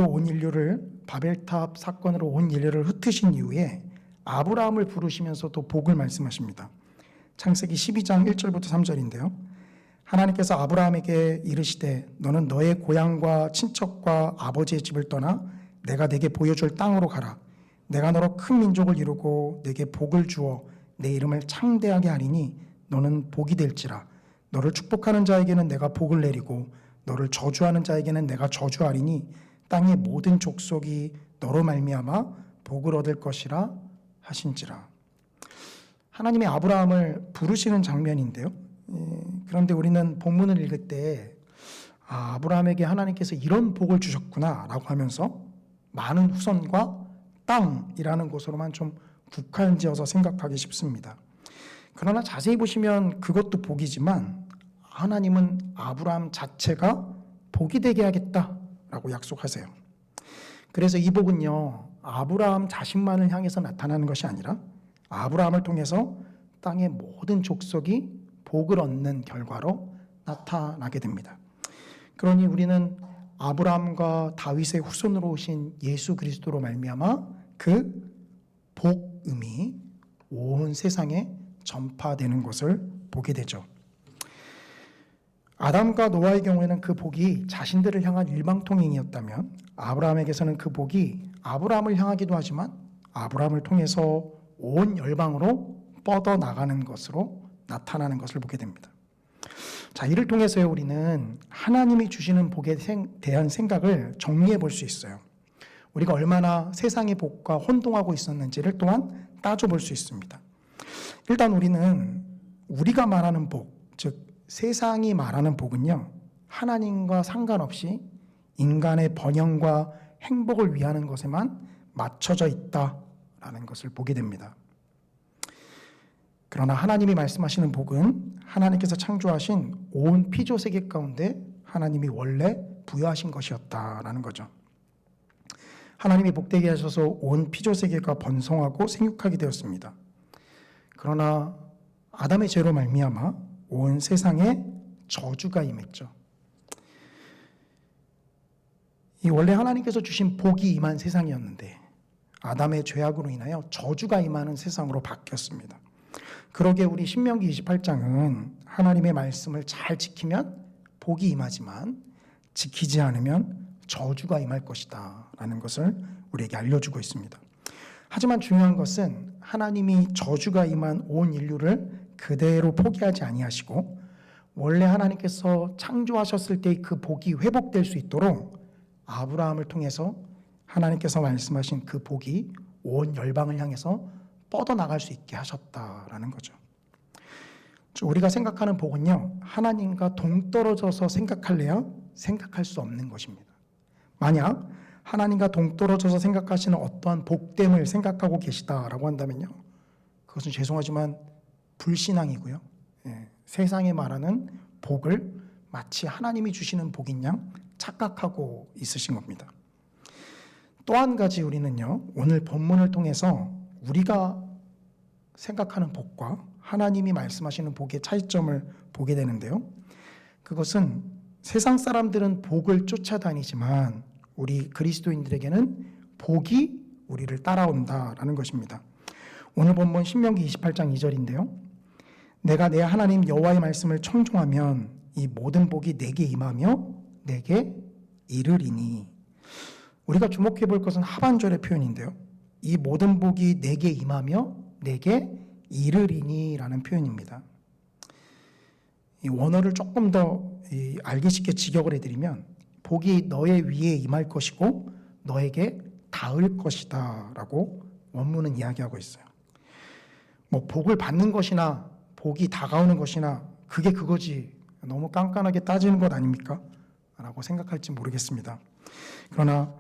사건으로 온 인류를 흩으신 이후에 아브라함을 부르시면서도 복을 말씀하십니다. 창세기 12장 1절부터 3절인데요. 하나님께서 아브라함에게 이르시되 너는 너의 고향과 친척과 아버지의 집을 떠나 내가 내게 보여줄 땅으로 가라. 내가 너로 큰 민족을 이루고 내게 복을 주어 내 이름을 창대하게 하리니 너는 복이 될지라. 너를 축복하는 자에게는 내가 복을 내리고 너를 저주하는 자에게는 내가 저주하리니 땅의 모든 족속이 너로 말미암아 복을 얻을 것이라 하신지라. 하나님이 아브라함을 부르시는 장면인데요. 그런데 우리는 본문을 읽을 때 아브라함에게 하나님께서 이런 복을 주셨구나 라고 하면서 많은 후손과 땅이라는 곳으로만 좀 국한지어서 생각하기 쉽습니다. 그러나 자세히 보시면 그것도 복이지만 하나님은 아브라함 자체가 복이 되게 하겠다라고 약속하세요. 그래서 이 복은요, 아브라함 자신만을 향해서 나타나는 것이 아니라 아브라함을 통해서 땅의 모든 족속이 복을 얻는 결과로 나타나게 됩니다. 그러니 우리는 아브라함과 다윗의 후손으로 오신 예수 그리스도로 말미암아 그 복음이 온 세상에 전파되는 것을 보게 되죠. 아담과 노아의 경우에는 그 복이 자신들을 향한 일방통행이었다면 아브라함에게서는 그 복이 아브라함을 향하기도 하지만 아브라함을 통해서 온 열방으로 뻗어나가는 것으로 나타나는 것을 보게 됩니다. 자, 이를 통해서 우리는 하나님이 주시는 복에 대한 생각을 정리해 볼 수 있어요. 우리가 얼마나 세상의 복과 혼동하고 있었는지를 또한 따져볼 수 있습니다. 일단 우리는 우리가 말하는 복, 즉 세상이 말하는 복은요, 하나님과 상관없이 인간의 번영과 행복을 위하는 것에만 맞춰져 있다라는 것을 보게 됩니다. 그러나 하나님이 말씀하시는 복은 하나님께서 창조하신 온 피조세계 가운데 하나님이 원래 부여하신 것이었다라는 거죠. 하나님이 복되게 하셔서 온 피조세계가 번성하고 생육하게 되었습니다. 그러나 아담의 죄로 말미암아 온 세상에 저주가 임했죠. 이 원래 하나님께서 주신 복이 임한 세상이었는데 아담의 죄악으로 인하여 저주가 임하는 세상으로 바뀌었습니다. 그러게 우리 신명기 28장은 하나님의 말씀을 잘 지키면 복이 임하지만 지키지 않으면 저주가 임할 것이다 라는 것을 우리에게 알려주고 있습니다. 하지만 중요한 것은 하나님이 저주가 임한 온 인류를 그대로 포기하지 아니하시고 원래 하나님께서 창조하셨을 때의 그 복이 회복될 수 있도록 아브라함을 통해서 하나님께서 말씀하신 그 복이 온 열방을 향해서 뻗어나갈 수 있게 하셨다라는 거죠. 우리가 생각하는 복은요, 하나님과 동떨어져서 생각할래야 생각할 수 없는 것입니다. 만약 하나님과 동떨어져서 생각하시는 어떠한 복됨을 생각하고 계시다라고 한다면요, 그것은 죄송하지만 불신앙이고요. 세상에 말하는 복을 마치 하나님이 주시는 복인 양 착각하고 있으신 겁니다. 또 한 가지 우리는요, 오늘 본문을 통해서 우리가 생각하는 복과 하나님이 말씀하시는 복의 차이점을 보게 되는데요. 그것은 세상 사람들은 복을 쫓아다니지만 우리 그리스도인들에게는 복이 우리를 따라온다라는 것입니다. 오늘 본문 신명기 28장 2절인데요. 내가 내 하나님 여호와의 말씀을 청종하면 이 모든 복이 내게 임하며 내게 이르리니. 우리가 주목해 볼 것은 하반절의 표현인데요. 이 모든 복이 내게 임하며 내게 이르리니 라는 표현입니다. 이 원어를 조금 더 알기 쉽게 직역을 해드리면 복이 너의 위에 임할 것이고 너에게 닿을 것이다라고 원문은 이야기하고 있어요. 뭐 복을 받는 것이나 복이 다가오는 것이나 그게 그거지 너무 깐깐하게 따지는 것 아닙니까? 라고 생각할지 모르겠습니다. 그러나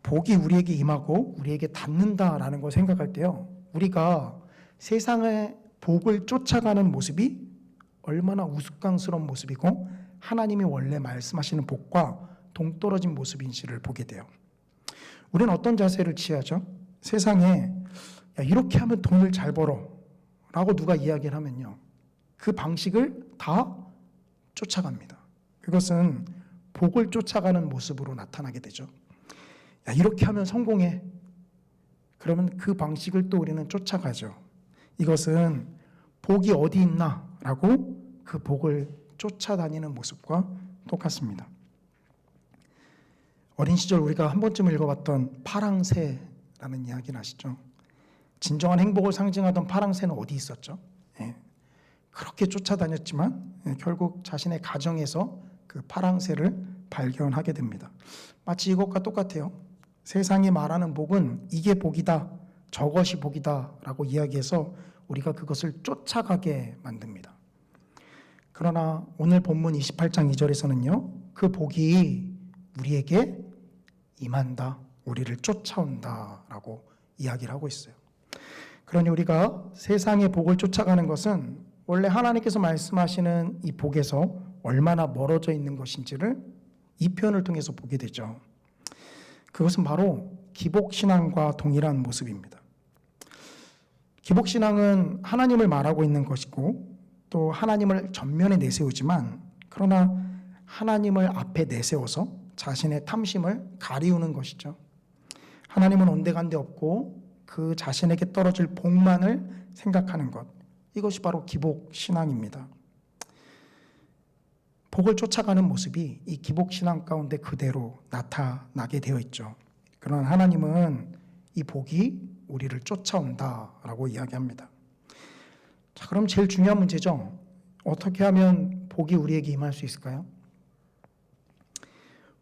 복이 우리에게 임하고 우리에게 닿는다라는 걸 생각할 때요, 우리가 세상의 복을 쫓아가는 모습이 얼마나 우스꽝스러운 모습이고 하나님이 원래 말씀하시는 복과 동떨어진 모습인지를 보게 돼요. 우리는 어떤 자세를 취하죠? 세상에 야, 이렇게 하면 돈을 잘 벌어 라고 누가 이야기를 하면요, 그 방식을 다 쫓아갑니다. 그것은 복을 쫓아가는 모습으로 나타나게 되죠. 야, 이렇게 하면 성공해. 그러면 그 방식을 또 우리는 쫓아가죠. 이것은 복이 어디 있나 라고 그 복을 쫓아다니는 모습과 똑같습니다. 어린 시절 우리가 한 번쯤 읽어봤던 파랑새라는 이야기는 아시죠? 진정한 행복을 상징하던 파랑새는 어디 있었죠? 그렇게 쫓아다녔지만 결국 자신의 가정에서 그 파랑새를 발견하게 됩니다. 마치 이것과 똑같아요. 세상이 말하는 복은 이게 복이다, 저것이 복이다 라고 이야기해서 우리가 그것을 쫓아가게 만듭니다. 그러나 오늘 본문 28장 2절에서는요, 그 복이 우리에게 임한다, 우리를 쫓아온다 라고 이야기를 하고 있어요. 그러니 우리가 세상의 복을 쫓아가는 것은 원래 하나님께서 말씀하시는 이 복에서 얼마나 멀어져 있는 것인지를 이 표현을 통해서 보게 되죠. 그것은 바로 기복신앙과 동일한 모습입니다. 기복신앙은 하나님을 말하고 있는 것이고 또 하나님을 전면에 내세우지만, 그러나 하나님을 앞에 내세워서 자신의 탐심을 가리우는 것이죠. 하나님은 온데간데 없고 그 자신에게 떨어질 복만을 생각하는 것, 이것이 바로 기복신앙입니다. 복을 쫓아가는 모습이 이 기복신앙 가운데 그대로 나타나게 되어 있죠. 그러나 하나님은 이 복이 우리를 쫓아온다라고 이야기합니다. 자, 그럼 제일 중요한 문제죠. 어떻게 하면 복이 우리에게 임할 수 있을까요?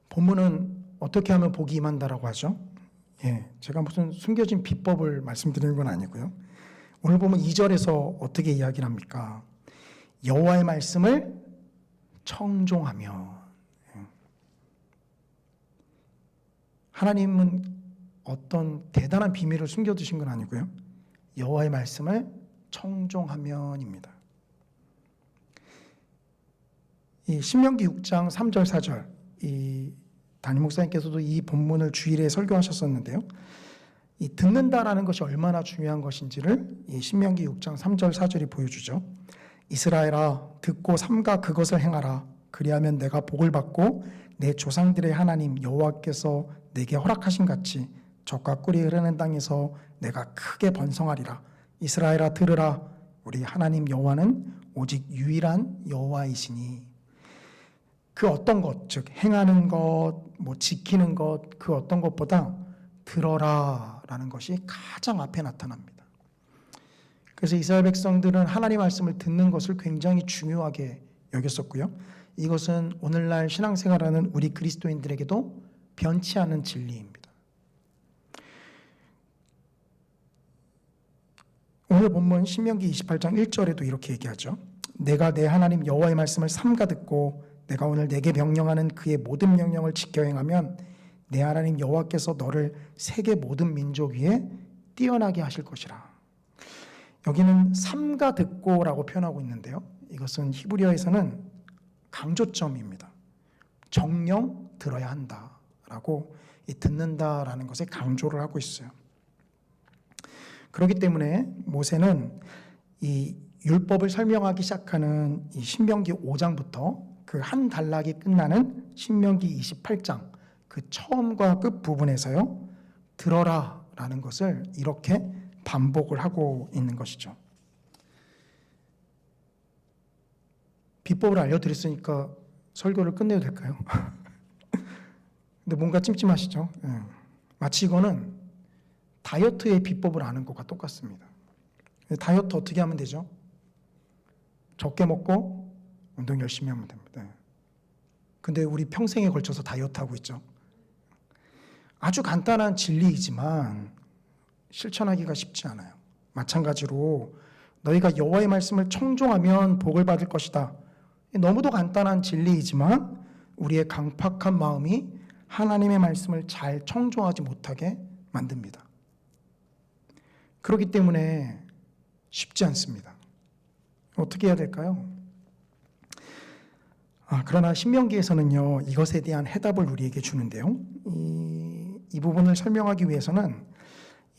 본문은 어떻게 하면 복이 임한다라고 하죠? 제가 무슨 숨겨진 비법을 말씀드리는 건 아니고요. 오늘 보면 2절에서 어떻게 이야기를 합니까? 여호와의 말씀을 청종하며. 하나님은 어떤 대단한 비밀을 숨겨두신 건 아니고요. 여호와의 말씀을 청종하면입니다. 이 신명기 6장 3절 4절, 이 담임 목사님께서도 이 본문을 주일에 설교하셨었는데요. 이 듣는다라는 것이 얼마나 중요한 것인지를 이 신명기 6장 3절 4절이 보여주죠. 이스라엘아, 듣고 삼가 그것을 행하라. 그리하면 내가 복을 받고 내 조상들의 하나님 여호와께서 내게 허락하신 같이 젖과 꿀이 흐르는 땅에서 내가 크게 번성하리라. 이스라엘아, 들으라. 우리 하나님 여호와는 오직 유일한 여호와이시니. 그 어떤 것, 즉 행하는 것, 지키는 것, 그 어떤 것보다 들어라라는 것이 가장 앞에 나타납니다. 그래서 이스라엘 백성들은 하나님 말씀을 듣는 것을 굉장히 중요하게 여겼었고요. 이것은 오늘날 신앙생활하는 우리 그리스도인들에게도 변치 않은 진리입니다. 오늘 본문 신명기 28장 1절에도 이렇게 얘기하죠. 내가 내 하나님 여호와의 말씀을 삼가 듣고 내가 오늘 내게 명령하는 그의 모든 명령을 지켜 행하면 내 하나님 여호와께서 너를 세계 모든 민족 위에 뛰어나게 하실 것이라. 여기는 삼가 듣고라고 표현하고 있는데요. 이것은 히브리어에서는 강조점입니다. 정령 들어야 한다라고 이 듣는다라는 것에 강조를 하고 있어요. 그렇기 때문에 모세는 이 율법을 설명하기 시작하는 이 신명기 5장부터 그 한 단락이 끝나는 신명기 28장 그 처음과 끝 부분에서요, 들어라라는 것을 이렇게 반복을 하고 있는 것이죠. 비법을 알려드렸으니까 설교를 끝내도 될까요? 근데 뭔가 찜찜하시죠? 마치 이거는 다이어트의 비법을 아는 것과 똑같습니다. 다이어트 어떻게 하면 되죠? 적게 먹고 운동 열심히 하면 됩니다. 근데 우리 평생에 걸쳐서 다이어트 하고 있죠. 아주 간단한 진리이지만 실천하기가 쉽지 않아요. 마찬가지로 너희가 여호와의 말씀을 청종하면 복을 받을 것이다. 너무도 간단한 진리이지만 우리의 강팍한 마음이 하나님의 말씀을 잘 청종하지 못하게 만듭니다. 그렇기 때문에 쉽지 않습니다. 어떻게 해야 될까요? 그러나 신명기에서는요, 이것에 대한 해답을 우리에게 주는데요. 이 부분을 설명하기 위해서는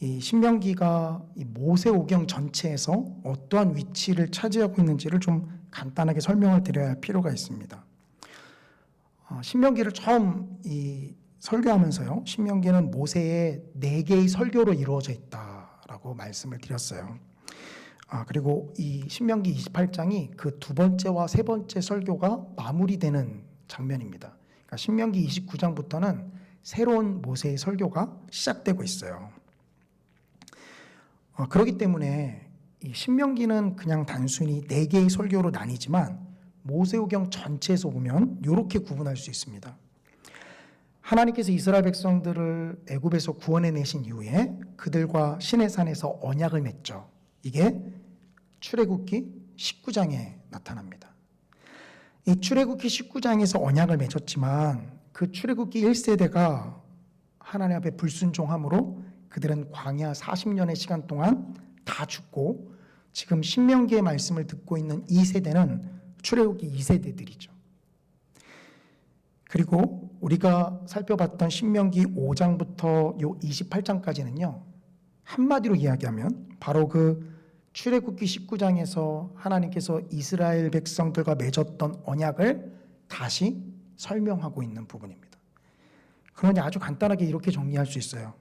이 신명기가 이 모세오경 전체에서 어떠한 위치를 차지하고 있는지를 좀 간단하게 설명을 드려야 할 필요가 있습니다. 신명기를 처음 설교하면서요, 신명기는 모세의 4개의 설교로 이루어져 있다라고 말씀을 드렸어요. 그리고 이 신명기 28장이 그 2번째와 3번째 설교가 마무리되는 장면입니다. 그러니까 신명기 29장부터는 새로운 모세의 설교가 시작되고 있어요. 그렇기 때문에 이 신명기는 그냥 단순히 4개의 설교로 나뉘지만 모세오경 전체에서 보면 이렇게 구분할 수 있습니다. 하나님께서 이스라엘 백성들을 애굽에서 구원해 내신 이후에 그들과 시내산에서 언약을 맺죠. 이게 출애굽기 19장에 나타납니다. 이 출애굽기 19장에서 언약을 맺었지만 그 출애굽기 1세대가 하나님 앞에 불순종함으로 그들은 광야 40년의 시간 동안 다 죽고 지금 신명기의 말씀을 듣고 있는 2세대는 출애굽기 2세대들이죠. 그리고 우리가 살펴봤던 신명기 5장부터 요 28장까지는요. 한마디로 이야기하면 바로 그 출애굽기 19장에서 하나님께서 이스라엘 백성들과 맺었던 언약을 다시 설명하고 있는 부분입니다. 그러니 아주 간단하게 이렇게 정리할 수 있어요.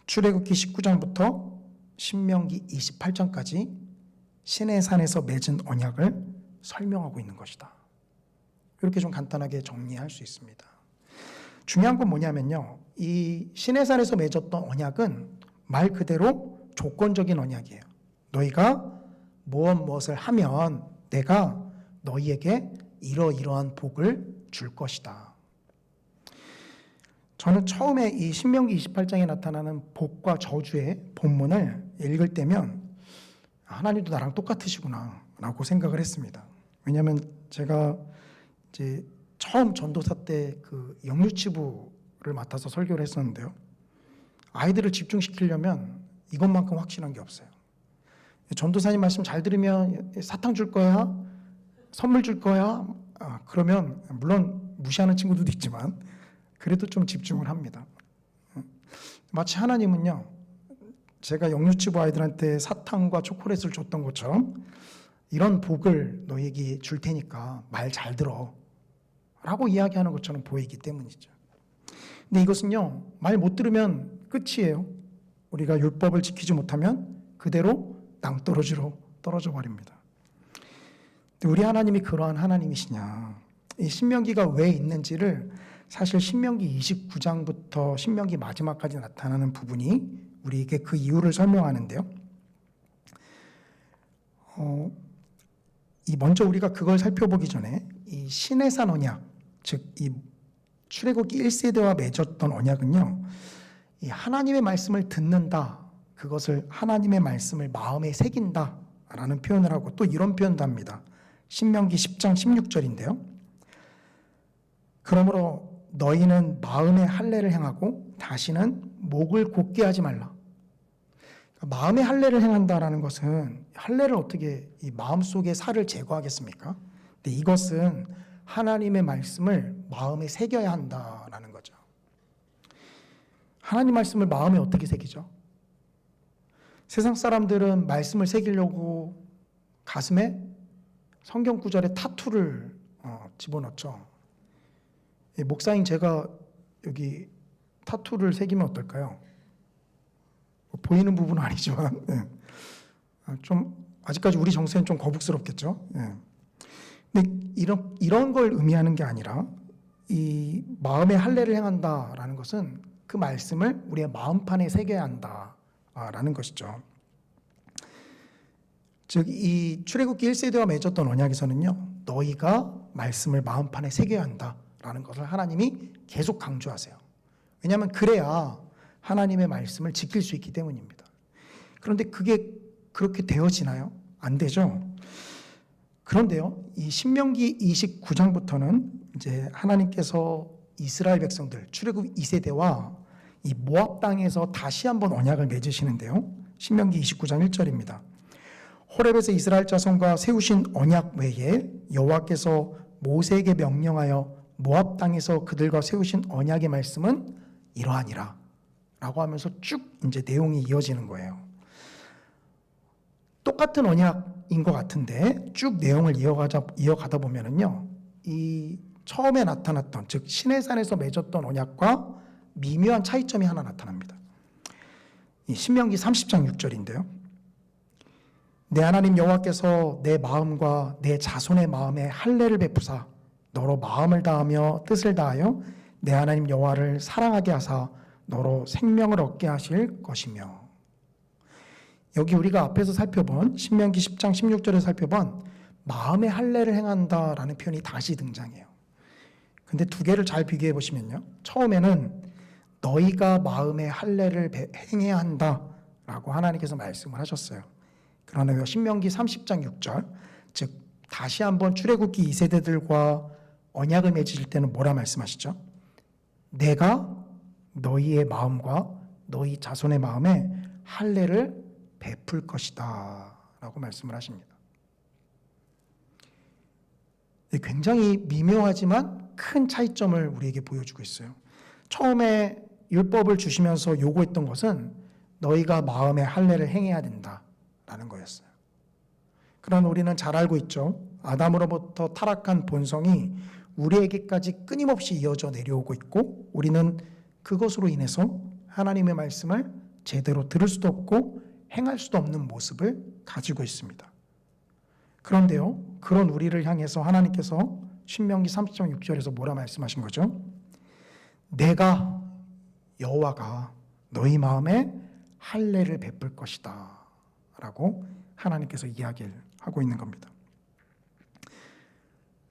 출애굽기 19장부터 신명기 28장까지 시내산에서 맺은 언약을 설명하고 있는 것이다. 이렇게 좀 간단하게 정리할 수 있습니다. 중요한 건 뭐냐면요. 이 시내산에서 맺었던 언약은 말 그대로 조건적인 언약이에요. 너희가 무엇을 하면 내가 너희에게 이러이러한 복을 줄 것이다. 저는 처음에 이 신명기 28장에 나타나는 복과 저주의 본문을 읽을 때면 하나님도 나랑 똑같으시구나 라고 생각을 했습니다. 왜냐하면 제가 이제 처음 전도사 때 그 영유치부를 맡아서 설교를 했었는데요. 아이들을 집중시키려면 이것만큼 확실한 게 없어요. 전도사님 말씀 잘 들으면 사탕 줄 거야? 선물 줄 거야? 그러면 물론 무시하는 친구들도 있지만 그래도 좀 집중을 합니다. 마치 하나님은요. 제가 영유치부 아이들한테 사탕과 초콜릿을 줬던 것처럼 이런 복을 너에게 줄 테니까 말 잘 들어 라고 이야기하는 것처럼 보이기 때문이죠. 근데 이것은요. 말 못 들으면 끝이에요. 우리가 율법을 지키지 못하면 그대로 낭떠러지로 떨어져 버립니다. 근데 우리 하나님이 그러한 하나님이시냐. 이 신명기가 왜 있는지를 사실 신명기 29장부터 신명기 마지막까지 나타나는 부분이 우리에게 그 이유를 설명하는데요. 먼저 우리가 그걸 살펴보기 전에 이 시내산 언약, 즉 이 출애굽기 1세대와 맺었던 언약은요. 이 하나님의 말씀을 듣는다. 그것을 하나님의 말씀을 마음에 새긴다라는 표현을 하고 또 이런 표현도 합니다. 신명기 10장 16절인데요. 그러므로 너희는 마음의 할례를 행하고 다시는 목을 곧게 하지 말라. 마음의 할례를 행한다라는 것은 할례를 어떻게 이 마음속의 살을 제거하겠습니까? 근데 이것은 하나님의 말씀을 마음에 새겨야 한다라는 거죠. 하나님 말씀을 마음에 어떻게 새기죠? 세상 사람들은 말씀을 새기려고 가슴에 성경 구절에 타투를 집어넣죠. 목사인 제가 여기 타투를 새기면 어떨까요? 보이는 부분은 아니지만 좀 아직까지 우리 정서엔 좀 거북스럽겠죠. 근데 이런 걸 의미하는 게 아니라 이 마음의 할례를 행한다라는 것은 그 말씀을 우리의 마음판에 새겨야 한다라는 것이죠. 즉 이 출애굽기 1세대와 맺었던 언약에서는요, 너희가 말씀을 마음판에 새겨야 한다라는 것을 하나님이 계속 강조하세요. 왜냐하면 그래야 하나님의 말씀을 지킬 수 있기 때문입니다. 그런데 그게 그렇게 되어지나요? 안 되죠. 그런데요, 이 신명기 29장부터는 이제 하나님께서 이스라엘 백성들 출애굽 2세대와 이 모압 땅에서 다시 한번 언약을 맺으시는데요. 신명기 29장 1절입니다. 호렙에서 이스라엘 자손과 세우신 언약 외에 여호와께서 모세에게 명령하여 모압 땅에서 그들과 세우신 언약의 말씀은 이러하니라 라고 하면서 쭉 이제 내용이 이어지는 거예요. 똑같은 언약인 것 같은데 쭉 내용을 이어가다 보면은요, 이 처음에 나타났던, 즉 시내산에서 맺었던 언약과 미묘한 차이점이 하나 나타납니다. 이 신명기 30장 6절인데요. 내 하나님 여호와께서 내 마음과 내 자손의 마음에 할례를 베푸사 너로 마음을 다하며 뜻을 다하여 내 하나님 여호와를 사랑하게 하사 너로 생명을 얻게 하실 것이며. 여기 우리가 앞에서 살펴본 신명기 10장 16절에 살펴본 마음의 할례를 행한다라는 표현이 다시 등장해요. 근데 두 개를 잘 비교해 보시면요, 처음에는 너희가 마음의 할례를 행해야 한다라고 하나님께서 말씀을 하셨어요. 그러나 신명기 30장 6절, 즉 다시 한번 출애굽기 2세대들과 언약을 맺으실 때는 뭐라 말씀하시죠? 내가 너희의 마음과 너희 자손의 마음에 할례를 베풀 것이다 라고 말씀을 하십니다. 굉장히 미묘하지만 큰 차이점을 우리에게 보여주고 있어요. 처음에 율법을 주시면서 요구했던 것은 너희가 마음의 할례를 행해야 된다라는 거였어요. 그러나 우리는 잘 알고 있죠. 아담으로부터 타락한 본성이 우리에게까지 끊임없이 이어져 내려오고 있고, 우리는 그것으로 인해서 하나님의 말씀을 제대로 들을 수도 없고 행할 수도 없는 모습을 가지고 있습니다. 그런데요, 그런 우리를 향해서 하나님께서 신명기 30장 6절에서 뭐라 말씀하신 거죠? 내가 여호와가 너희 마음에 할례를 베풀 것이다 라고 하나님께서 이야기를 하고 있는 겁니다.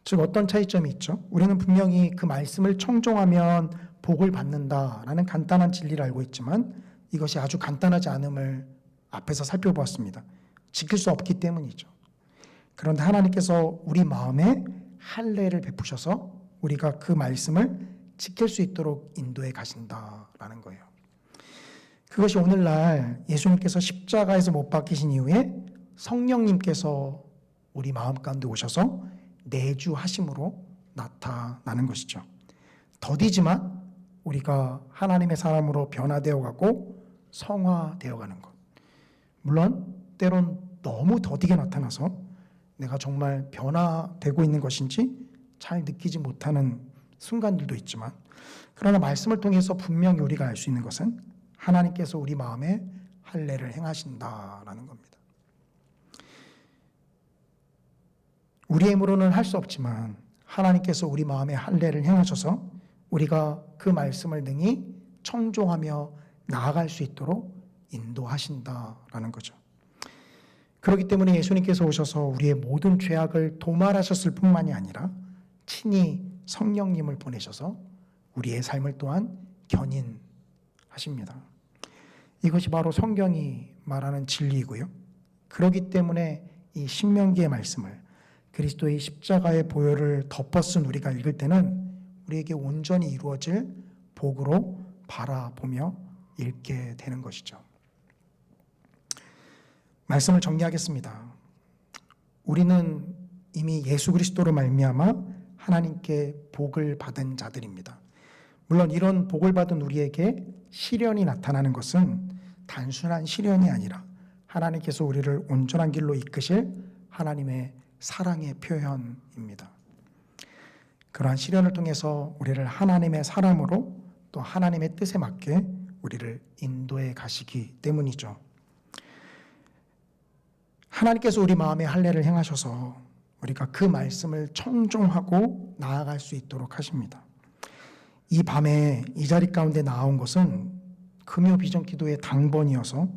즉 어떤 차이점이 있죠? 우리는 분명히 그 말씀을 청종하면 복을 받는다라는 간단한 진리를 알고 있지만 이것이 아주 간단하지 않음을 앞에서 살펴보았습니다. 지킬 수 없기 때문이죠. 그런데 하나님께서 우리 마음에 할례를 베푸셔서 우리가 그 말씀을 지킬 수 있도록 인도해 가신다라는 거예요. 그것이 오늘날 예수님께서 십자가에서 못 박히신 이후에 성령님께서 우리 마음 가운데 오셔서 내주하심으로 나타나는 것이죠. 더디지만 우리가 하나님의 사람으로 변화되어 가고 성화되어 가는 것. 물론 때론 너무 더디게 나타나서 내가 정말 변화되고 있는 것인지 잘 느끼지 못하는 순간들도 있지만, 그러나 말씀을 통해서 분명히 우리가 알 수 있는 것은 하나님께서 우리 마음에 할례를 행하신다라는 겁니다. 우리의 힘으로는 할 수 없지만 하나님께서 우리 마음에 할례를 행하셔서 우리가 그 말씀을 능히 청종하며 나아갈 수 있도록 인도하신다라는 거죠. 그렇기 때문에 예수님께서 오셔서 우리의 모든 죄악을 도말하셨을 뿐만이 아니라 친히 성령님을 보내셔서 우리의 삶을 또한 견인하십니다. 이것이 바로 성경이 말하는 진리이고요. 그렇기 때문에 이 신명기의 말씀을 그리스도의 십자가의 보혈을 덮어쓴 우리가 읽을 때는 우리에게 온전히 이루어질 복으로 바라보며 읽게 되는 것이죠. 말씀을 정리하겠습니다. 우리는 이미 예수 그리스도로 말미암아 하나님께 복을 받은 자들입니다. 물론 이런 복을 받은 우리에게 시련이 나타나는 것은 단순한 시련이 아니라 하나님께서 우리를 온전한 길로 이끄실 하나님의 사랑의 표현입니다. 그러한 시련을 통해서 우리를 하나님의 사람으로 또 하나님의 뜻에 맞게 우리를 인도해 가시기 때문이죠. 하나님께서 우리 마음에 할례를 행하셔서 우리가 그 말씀을 청종하고 나아갈 수 있도록 하십니다. 이 밤에 이 자리 가운데 나온 것은 금요 비전 기도의 당번이어서,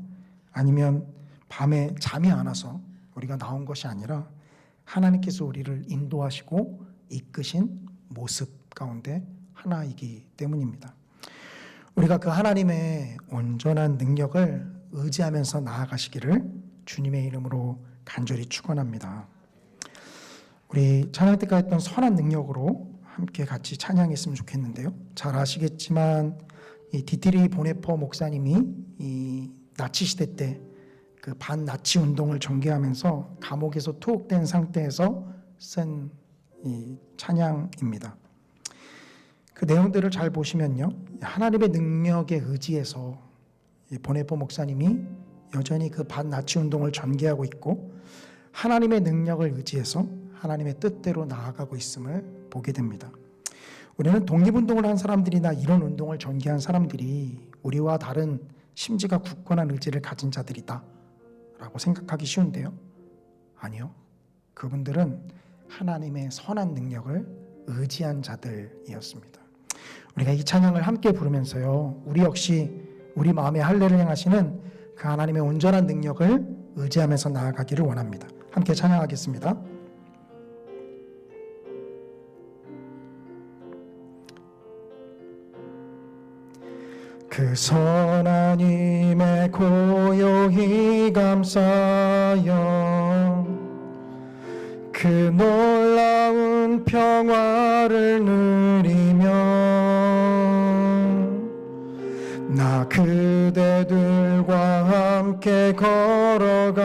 아니면 밤에 잠이 안 와서 우리가 나온 것이 아니라 하나님께서 우리를 인도하시고 이끄신 모습 가운데 하나이기 때문입니다. 우리가 그 하나님의 온전한 능력을 의지하면서 나아가시기를 주님의 이름으로 간절히 축원합니다. 우리 찬양 때가 했던 선한 능력으로 함께 같이 찬양했으면 좋겠는데요. 잘 아시겠지만 이 디트리 보네퍼 목사님이 이 나치 시대 때 그 반나치 운동을 전개하면서 감옥에서 투옥된 상태에서 쓴 이 찬양입니다. 그 내용들을 잘 보시면요, 하나님의 능력에 의지해서 보네퍼 목사님이 여전히 그 반나치 운동을 전개하고 있고 하나님의 능력을 의지해서 하나님의 뜻대로 나아가고 있음을 보게 됩니다. 우리는 독립운동을 한 사람들이나 이런 운동을 전개한 사람들이 우리와 다른 심지가 굳건한 의지를 가진 자들이다 라고 생각하기 쉬운데요. 아니요. 그분들은 하나님의 선한 능력을 의지한 자들이었습니다. 우리가 이 찬양을 함께 부르면서요, 우리 역시 우리 마음의 할례를 행하시는 그 하나님의 온전한 능력을 의지하면서 나아가기를 원합니다. 함께 찬양하겠습니다. 그 선한 힘에 고요히 감사여 그 놀라운 평화를 누리며 나 그대들과 함께 걸어가네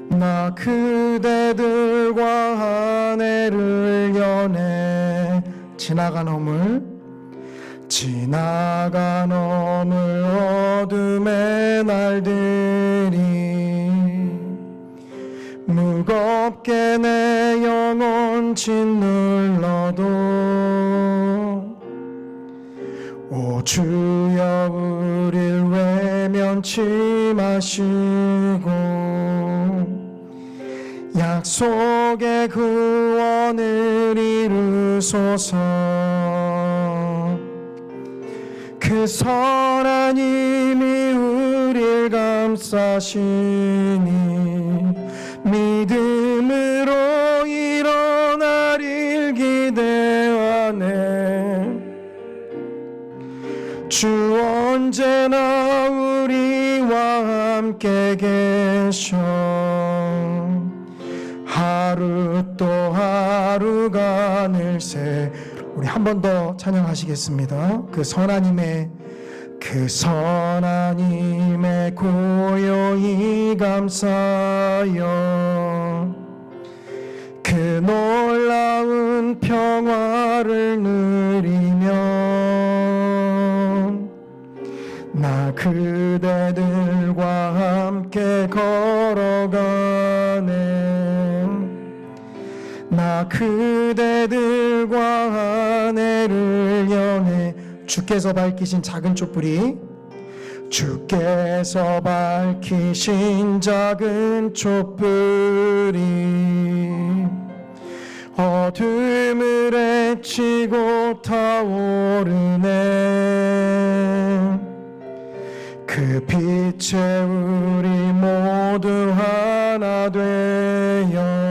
나 그대들과 한 해를 여네 지나간 어물 어둠의 날들이 무겁게 내 영혼 짓눌러도 오 주여 우릴 외면치 마시고 약속의 구원을 이루소서 그 선한 힘이 우릴 감싸시니 믿음으로 일어나릴 기대하네 주 언제나 우리와 함께 계셔 하루 또 하루가 늘새 우리 한 번 더 찬양하시겠습니다. 그 선한 힘에 고요히 감사여 그 놀라운 평화를 누리며 나 그대들과 함께 걸어가네 나 그대들과 한 해를 여네 주께서 밝히신 작은 촛불이 주께서 밝히신 작은 촛불이 어둠을 헤치고 타오르네 그 빛에 우리 모두 하나 되어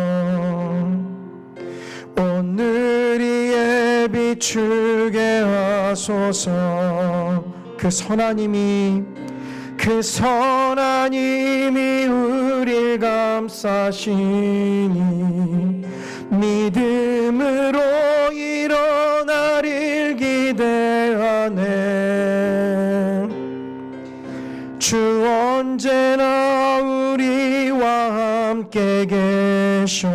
오늘이 비추게 하소서 그 선한 힘이 우릴 감싸시니 믿음으로 일어나릴 기대하네 주 언제나 우리와 함께 계셔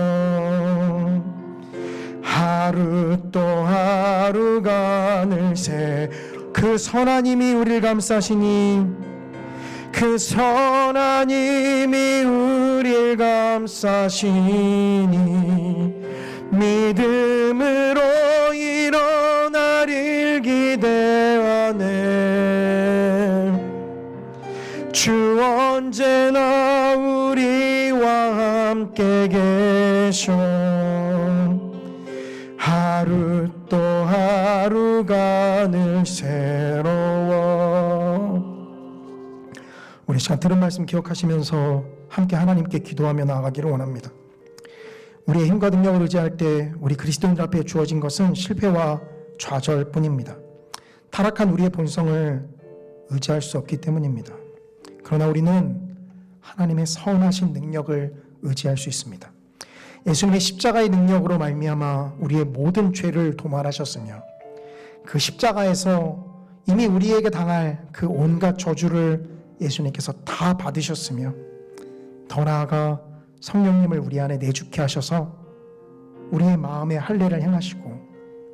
하루 또 하루가 늘새 그 선한 힘이 우리를 감싸시니 그 선한 힘이 우리를 감싸시니 믿음으로 일어나릴 기대하네 주 언제나 우리와 함께 계셔 하루 또 하루가 늘 새로워 우리 시간 들은 말씀 기억하시면서 함께 하나님께 기도하며 나아가기를 원합니다. 우리의 힘과 능력을 의지할 때 우리 그리스도인들 앞에 주어진 것은 실패와 좌절뿐입니다. 타락한 우리의 본성을 의지할 수 없기 때문입니다. 그러나 우리는 하나님의 선하신 능력을 의지할 수 있습니다. 예수님의 십자가의 능력으로 말미암아 우리의 모든 죄를 도말하셨으며 그 십자가에서 이미 우리에게 당할 그 온갖 저주를 예수님께서 다 받으셨으며 더 나아가 성령님을 우리 안에 내주게 하셔서 우리의 마음에 할례를 행하시고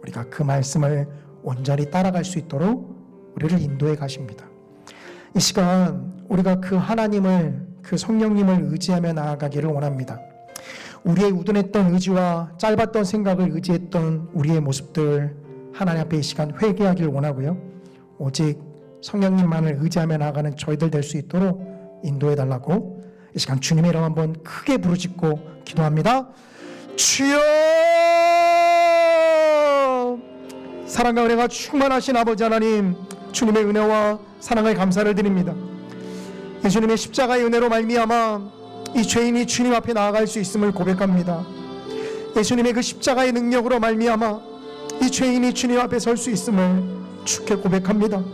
우리가 그 말씀을 온전히 따라갈 수 있도록 우리를 인도해 가십니다. 이 시간 우리가 그 하나님을, 그 성령님을 의지하며 나아가기를 원합니다. 우리의 우둔했던 의지와 짧았던 생각을 의지했던 우리의 모습들 하나님 앞에 이 시간 회개하기를 원하고요. 오직 성령님만을 의지하며 나아가는 저희들 될 수 있도록 인도해 달라고 이 시간 주님의 이름 한번 크게 부르짖고 기도합니다. 주여! 사랑과 은혜가 충만하신 아버지 하나님, 주님의 은혜와 사랑을 감사를 드립니다. 예수님의 십자가의 은혜로 말미암아 이 죄인이 주님 앞에 나아갈 수 있음을 고백합니다. 예수님의 그 십자가의 능력으로 말미암아 이 죄인이 주님 앞에 설 수 있음을 주께 고백합니다.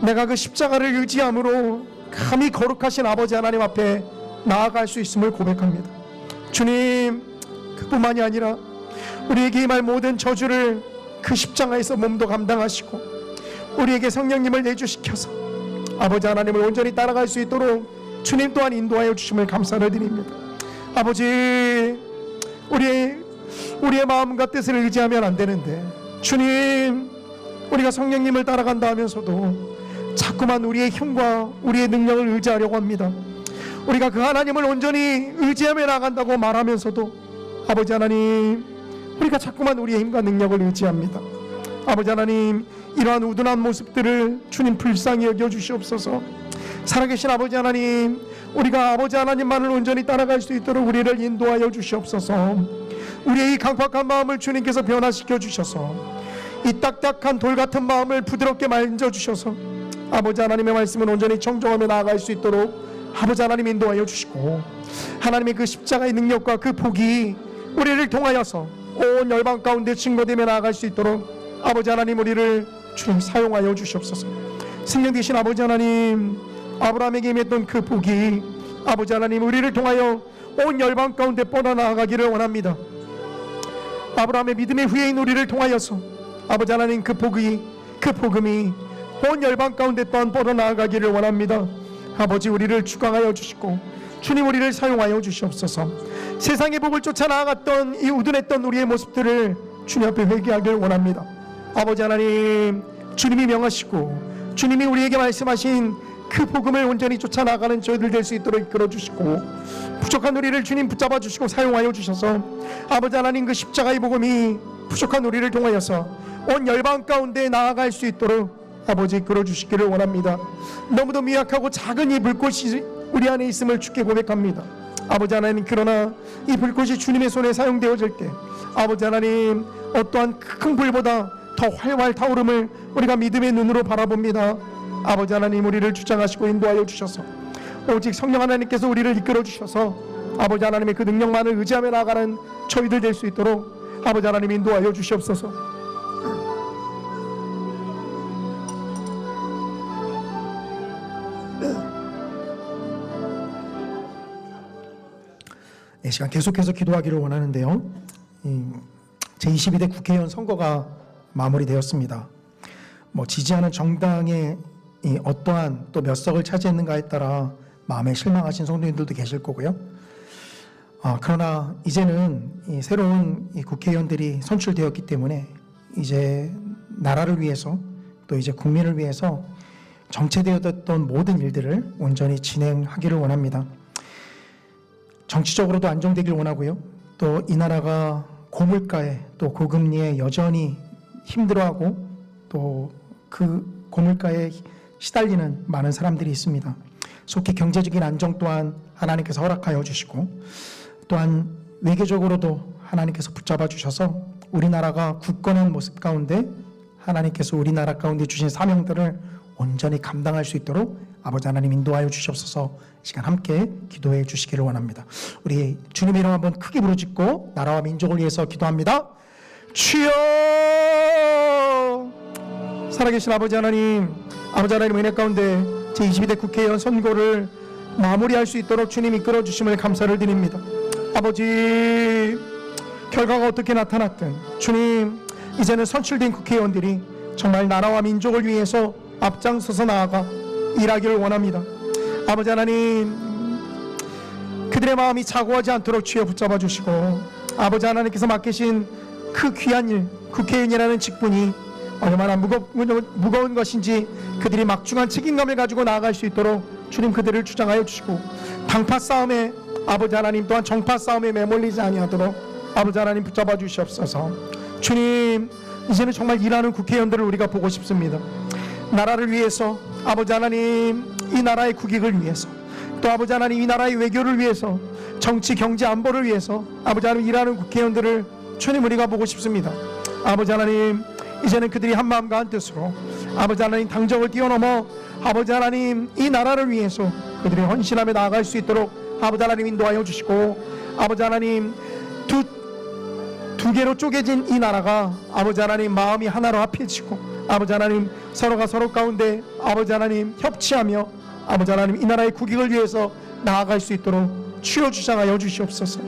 내가 그 십자가를 의지함으로 감히 거룩하신 아버지 하나님 앞에 나아갈 수 있음을 고백합니다. 주님, 그뿐만이 아니라 우리에게 임할 모든 저주를 그 십자가에서 몸도 감당하시고 우리에게 성령님을 내주시켜서 아버지 하나님을 온전히 따라갈 수 있도록 주님 또한 인도하여 주심을 감사를 드립니다. 아버지, 우리의 마음과 뜻을 의지하면 안 되는데 주님, 우리가 성령님을 따라간다 하면서도 자꾸만 우리의 힘과 우리의 능력을 의지하려고 합니다. 우리가 그 하나님을 온전히 의지하며 나간다고 말하면서도 아버지 하나님, 우리가 자꾸만 우리의 힘과 능력을 의지합니다. 아버지 하나님, 이러한 우둔한 모습들을 주님 불쌍히 여겨주시옵소서. 살아계신 아버지 하나님, 우리가 아버지 하나님만을 온전히 따라갈 수 있도록 우리를 인도하여 주시옵소서. 우리의 이 강팍한 마음을 주님께서 변화시켜 주셔서 이 딱딱한 돌 같은 마음을 부드럽게 만져주셔서 아버지 하나님의 말씀을 온전히 청정하며 나아갈 수 있도록 아버지 하나님 인도하여 주시고, 하나님의 그 십자가의 능력과 그 복이 우리를 통하여서 온 열방 가운데 증거되며 나아갈 수 있도록 아버지 하나님 우리를 주님 사용하여 주시옵소서. 생명 되신 아버지 하나님, 아브라함에게 임했던 그 복이 아버지 하나님 우리를 통하여 온 열방 가운데 뻗어나가기를 원합니다. 아브라함의 믿음의 후예인 우리를 통하여서 아버지 하나님 그 복음이 온 열방 가운데 또한 뻗어나가기를 원합니다. 아버지, 우리를 주강하여 주시고 주님 우리를 사용하여 주시옵소서. 세상의 복을 쫓아 나아갔던 이 우둔했던 우리의 모습들을 주님 앞에 회개하길 원합니다. 아버지 하나님, 주님이 명하시고 주님이 우리에게 말씀하신 그 복음을 온전히 쫓아 나가는 저희들 될 수 있도록 이끌어 주시고, 부족한 우리를 주님 붙잡아 주시고 사용하여 주셔서 아버지 하나님 그 십자가의 복음이 부족한 우리를 통하여서 온 열방 가운데 나아갈 수 있도록 아버지 이끌어 주시기를 원합니다. 너무도 미약하고 작은 이 불꽃이 우리 안에 있음을 주께 고백합니다. 아버지 하나님, 그러나 이 불꽃이 주님의 손에 사용되어질 때 아버지 하나님, 어떠한 큰 불보다 더 활활 타오름을 우리가 믿음의 눈으로 바라봅니다. 아버지 하나님, 우리를 주장하시고 인도하여 주셔서 오직 성령 하나님께서 우리를 이끌어 주셔서 아버지 하나님의 그 능력만을 의지하며 나아가는 저희들 될 수 있도록 아버지 하나님 인도하여 주시옵소서. 이 시간 계속해서 기도하기를 원하는데요, 제22대 국회의원 선거가 마무리되었습니다. 지지하는 정당의 어떠한 또 몇 석을 차지했는가에 따라 마음에 실망하신 성도님들도 계실 거고요. 그러나 이제는 새로운 국회의원들이 선출되었기 때문에 이제 나라를 위해서 또 이제 국민을 위해서 정체되었던 모든 일들을 온전히 진행하기를 원합니다. 정치적으로도 안정되길 원하고요. 또 이 나라가 고물가에 또 고금리에 여전히 힘들어하고 또 그 고물가에 시달리는 많은 사람들이 있습니다. 속히 경제적인 안정 또한 하나님께서 허락하여 주시고, 또한 외교적으로도 하나님께서 붙잡아 주셔서 우리나라가 굳건한 모습 가운데 하나님께서 우리나라 가운데 주신 사명들을 온전히 감당할 수 있도록 아버지 하나님 인도하여 주시옵소서. 이 시간 함께 기도해 주시기를 원합니다. 우리 주님의 이름 한번 크게 부르짖고 나라와 민족을 위해서 기도합니다. 주여! 살아계신 아버지 하나님, 아버지 하나님 은혜 가운데 제22대 국회의원 선거를 마무리할 수 있도록 주님 이끌어 주심을 감사를 드립니다. 아버지, 결과가 어떻게 나타났든 주님, 이제는 선출된 국회의원들이 정말 나라와 민족을 위해서 앞장서서 나아가 일하기를 원합니다. 아버지 하나님, 그들의 마음이 자고하지 않도록 주여 붙잡아 주시고, 아버지 하나님께서 맡기신 그 귀한 일, 국회의원이라는 직분이 얼마나 무거운 것인지 그들이 막중한 책임감을 가지고 나아갈 수 있도록 주님 그들을 주장하여 주시고, 당파 싸움에 아버지 하나님 또한 정파 싸움에 매몰리지 아니하도록 아버지 하나님 붙잡아 주시옵소서. 주님, 이제는 정말 일하는 국회의원들을 우리가 보고 싶습니다. 나라를 위해서, 아버지 하나님 이 나라의 국익을 위해서, 또 아버지 하나님 이 나라의 외교를 위해서, 정치 경제 안보를 위해서 아버지 하나님 일하는 국회의원들을 주님 우리가 보고 싶습니다. 아버지 하나님, 이제는 그들이 한마음과 한뜻으로 아버지 하나님 당정을 뛰어넘어 아버지 하나님 이 나라를 위해서 그들이 헌신하며 나아갈 수 있도록 아버지 하나님 인도하여 주시고, 아버지 하나님 두 개로 쪼개진 이 나라가 아버지 하나님 마음이 하나로 합해지고, 아버지 하나님 서로가 서로 가운데 아버지 하나님 협치하며 아버지 하나님 이 나라의 국익을 위해서 나아갈 수 있도록 주여 주장하여 주시옵소서.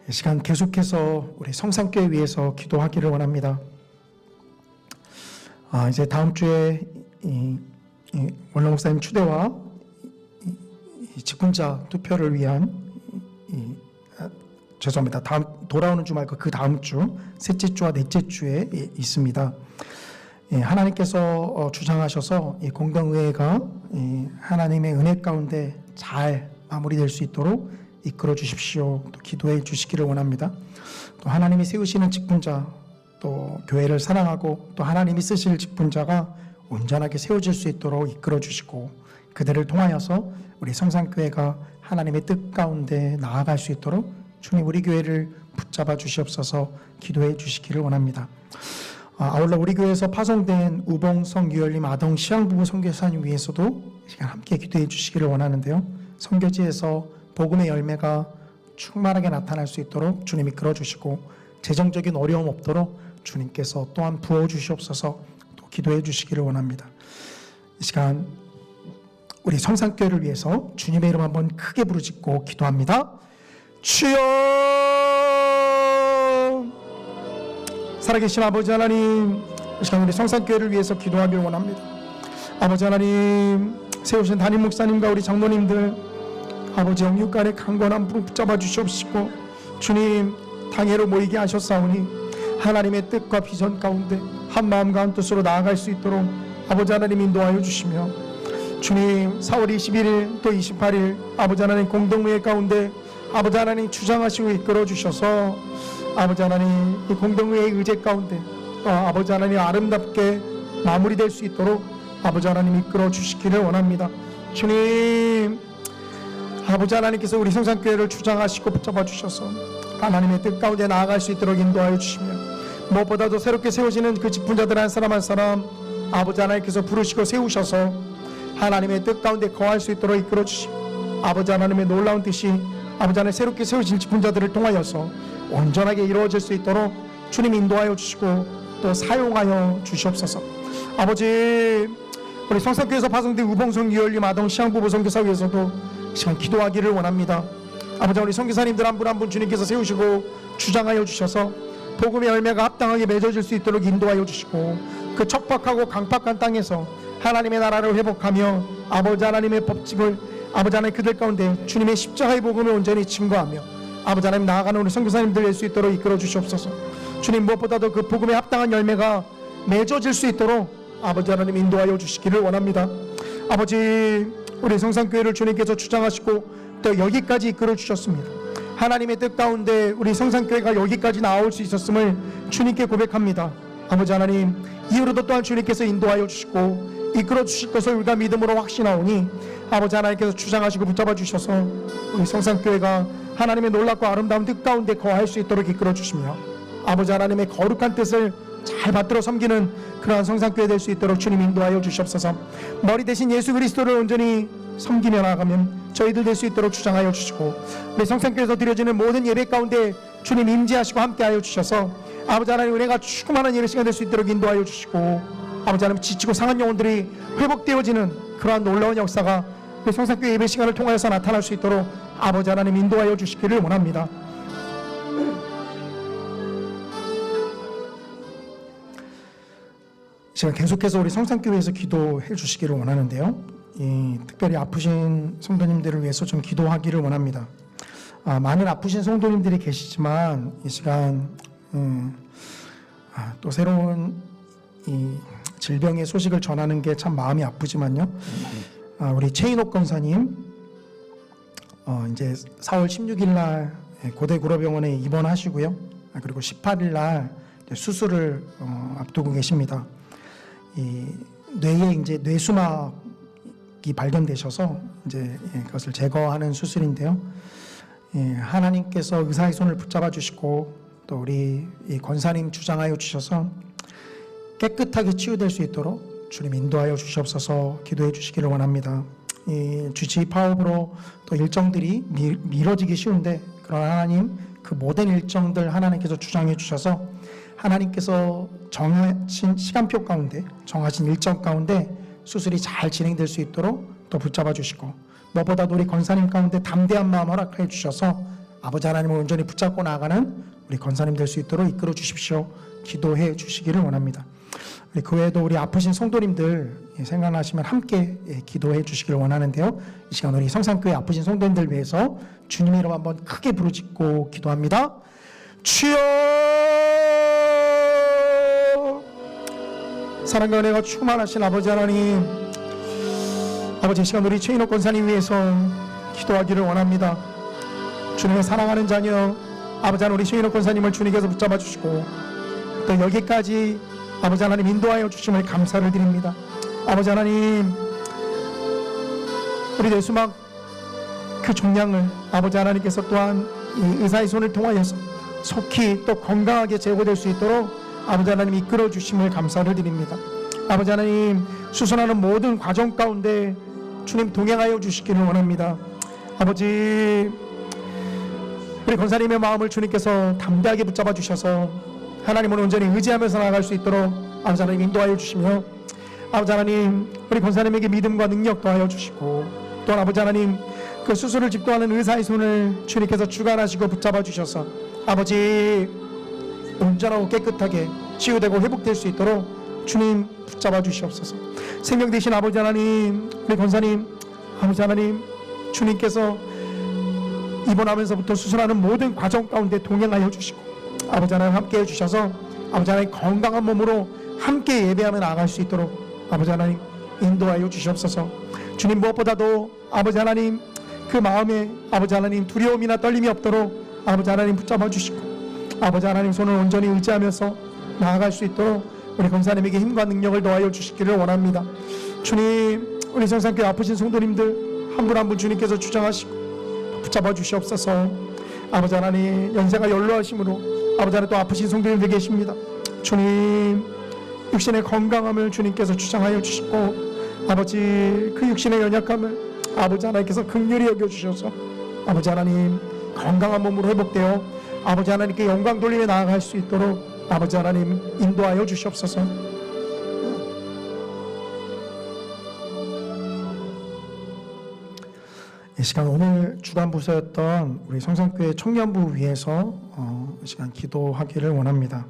이 시간 계속해서 우리 성산교회 위해서 기도하기를 원합니다. 이제 다음 주에 원로 목사님 추대와 이 직분자 투표를 위한 죄송합니다. 다음 돌아오는 주말 그 다음 주 셋째 주와 넷째 주에 있습니다. 하나님께서 주장하셔서 이 공동의회가 하나님의 은혜 가운데 잘 마무리될 수 있도록 이끌어 주십시오. 또 기도해 주시기를 원합니다. 또 하나님이 세우시는 직분자, 또 교회를 사랑하고 또 하나님이 쓰실 직분자가 온전하게 세워질 수 있도록 이끌어 주시고, 그들을 통하여서 우리 성산교회가 하나님의 뜻 가운데 나아갈 수 있도록 주님 우리 교회를 붙잡아 주시옵소서. 기도해 주시기를 원합니다. 아울러 우리 교회에서 파송된 우봉성 유열님 아동 시향부부 선교사님 위해서도 시간 함께 기도해 주시기를 원하는데요. 선교지에서 복음의 열매가 충만하게 나타날 수 있도록 주님 이끌어 주시고, 재정적인 어려움 없도록 주님께서 또한 부어 주시옵소서. 또 기도해 주시기를 원합니다. 이 시간 우리 성산교회를 위해서 주님의 이름 한번 크게 부르짖고 기도합니다. 주여! 살아계신 아버지 하나님, 이 시간 우리 성산교회를 위해서 기도하기를 원합니다. 아버지 하나님, 세우신 담임 목사님과 우리 장로님들 아버지 영육간의 강건한 부름 붙잡아 주시옵시고, 주님 당회로 모이게 하셨사오니 하나님의 뜻과 비전 가운데 한 마음과 한 뜻으로 나아갈 수 있도록 아버지 하나님 인도하여 주시며, 주님 4월 21일 또 28일 아버지 하나님 공동회의 가운데 아버지 하나님 주장하시고 이끌어 주셔서 아버지 하나님 이 공동회의 의제 가운데 또 아버지 하나님 아름답게 마무리될 수 있도록 아버지 하나님 이끌어 주시기를 원합니다. 주님, 아버지 하나님께서 우리 성산교회를 주장하시고 붙잡아 주셔서 하나님의 뜻 가운데 나아갈 수 있도록 인도하여 주시며, 무엇보다도 새롭게 세워지는 그 직분자들 한 사람 한 사람 아버지 하나님께서 부르시고 세우셔서 하나님의 뜻 가운데 거할 수 있도록 이끌어 주시고, 아버지 하나님의 놀라운 뜻이 아버지 하나님 새롭게 세우실 직분자들을 통하여서 온전하게 이루어질 수 있도록 주님 인도하여 주시고 또 사용하여 주시옵소서. 아버지, 우리 성산교회에서 파송된 우봉성 유열님 아동 시향부부 선교사 위해서도 시간 기도하기를 원합니다. 아버지, 우리 선교사님들 한 분 한 분 주님께서 세우시고 주장하여 주셔서 복음의 열매가 합당하게 맺어질 수 있도록 인도하여 주시고, 그 척박하고 강팍한 땅에서 하나님의 나라를 회복하며 아버지 하나님의 법칙을 아버지 하나님 그들 가운데 주님의 십자가의 복음을 온전히 증거하며 아버지 하나님 나아가는 우리 선교사님들 될 수 있도록 이끌어 주시옵소서. 주님, 무엇보다도 그 복음에 합당한 열매가 맺어질 수 있도록 아버지 하나님 인도하여 주시기를 원합니다. 아버지, 우리 성산교회를 주님께서 주장하시고 또 여기까지 이끌어 주셨습니다. 하나님의 뜻 가운데 우리 성산교회가 여기까지 나올 수 있었음을 주님께 고백합니다. 아버지 하나님, 이후로도 또한 주님께서 인도하여 주시고 이끌어 주실 것을 우리가 믿음으로 확신하오니 아버지 하나님께서 주장하시고 붙잡아 주셔서 우리 성산교회가 하나님의 놀랍고 아름다운 뜻 가운데 거할 수 있도록 이끌어 주시며, 아버지 하나님의 거룩한 뜻을 잘 받들어 섬기는 그러한 성산교회 될 수 있도록 주님 인도하여 주시옵소서. 머리 대신 예수 그리스도를 온전히 섬기며 나아가면 저희들 될 수 있도록 주장하여 주시고, 우리 성산교회에서 드려지는 모든 예배 가운데 주님 임재하시고 함께하여 주셔서 아버지 하나님 은혜가 충만한 예배 시간 될 수 있도록 인도하여 주시고, 아버지 하나님 지치고 상한 영혼들이 회복되어지는 그러한 놀라운 역사가 우리 성산교회 예배 시간을 통하여서 나타날 수 있도록 아버지 하나님 인도하여 주시기를 원합니다. 제가 계속해서 우리 성산교회에서 기도해 주시기를 원하는데요, 특별히 아프신 성도님들을 위해서 좀 기도하기를 원합니다. 많은 아프신 성도님들이 계시지만 이 시간 또 새로운 이 질병의 소식을 전하는 게 참 마음이 아프지만요, 우리 최인옥 권사님 이제 4월 16일 날 고대구로병원에 입원하시고요, 그리고 18일 날 수술을 앞두고 계십니다. 이 뇌에 이제 뇌수막이 발견되셔서 이제 그것을 제거하는 수술인데요, 하나님께서 의사의 손을 붙잡아 주시고 또 우리 이 권사님 주장하여 주셔서 깨끗하게 치유될 수 있도록 주님 인도하여 주시옵소서. 기도해 주시기를 원합니다. 이 주치 파업으로 또 일정들이 미뤄지기 쉬운데, 그러나 하나님 그 모든 일정들 하나님께서 주장해 주셔서 하나님께서 정하신 시간표 가운데, 정하신 일정 가운데 수술이 잘 진행될 수 있도록 또 붙잡아 주시고, 무엇보다도 우리 권사님 가운데 담대한 마음 허락해 주셔서 아버지 하나님을 온전히 붙잡고 나아가는 우리 권사님 될 수 있도록 이끌어 주십시오. 기도해 주시기를 원합니다. 그 외에도 우리 아프신 성도님들 생각나시면 함께 기도해 주시기를 원하는데요, 이 시간 우리 성산교회 아프신 성도님들 위해서 주님의 이름 한번 크게 부르짖고 기도합니다. 주여! 사랑과 은혜가 충만하신 아버지 하나님, 아버지 이 시간 우리 최인옥 권사님 위해서 기도하기를 원합니다. 주님의 사랑하는 자녀 아버지 하나님, 우리 최인옥 권사님을 주님께서 붙잡아 주시고 또 여기까지 아버지 하나님 인도하여 주심을 감사를 드립니다. 아버지 하나님, 우리 뇌수막 그 종양을 아버지 하나님께서 또한 이 의사의 손을 통하여서 속히 또 건강하게 제거될 수 있도록 아버지 하나님 이끌어 주심을 감사를 드립니다. 아버지 하나님, 수술하는 모든 과정 가운데 주님 동행하여 주시기를 원합니다. 아버지, 우리 권사님의 마음을 주님께서 담대하게 붙잡아 주셔서 하나님을 온전히 의지하면서 나아갈 수 있도록 아버지 하나님 인도하여 주시며, 아버지 하나님 우리 권사님에게 믿음과 능력 더하여 주시고, 또 아버지 하나님 그 수술을 집도하는 의사의 손을 주님께서 주관하시고 붙잡아 주셔서 아버지 온전하고 깨끗하게 치유되고 회복될 수 있도록 주님 붙잡아 주시옵소서. 생명 되신 아버지 하나님, 우리 권사님 아버지 하나님, 주님께서 입원하면서부터 수술하는 모든 과정 가운데 동행하여 주시고 아버지 하나님 함께 해주셔서 아버지 하나님 건강한 몸으로 함께 예배하며 나아갈 수 있도록 아버지 하나님 인도하여 주시옵소서. 주님, 무엇보다도 아버지 하나님 그 마음에 아버지 하나님 두려움이나 떨림이 없도록 아버지 하나님 붙잡아 주시고 아버지 하나님 손을 온전히 의지하면서 나아갈 수 있도록 우리 권사님에게 힘과 능력을 더하여 주시기를 원합니다. 주님, 우리 성산교회 아프신 성도님들 한 분 한 분 주님께서 주장하시고 붙잡아 주시옵소서. 아버지 하나님, 연세가 연로하심으로 아버지 하나님 또 아프신 성도님들 계십니다. 주님, 육신의 건강함을 주님께서 주장하여 주시고 아버지 그 육신의 연약함을 아버지 하나님께서 긍휼히 여겨주셔서 아버지 하나님 건강한 몸으로 회복되어 아버지 하나님께 영광 돌리며 나아갈 수 있도록 아버지 하나님 인도하여 주시옵소서. 이 시간 오늘 주간 부서였던 우리 성산교회 청년부 위해서 이 시간 기도하기를 원합니다.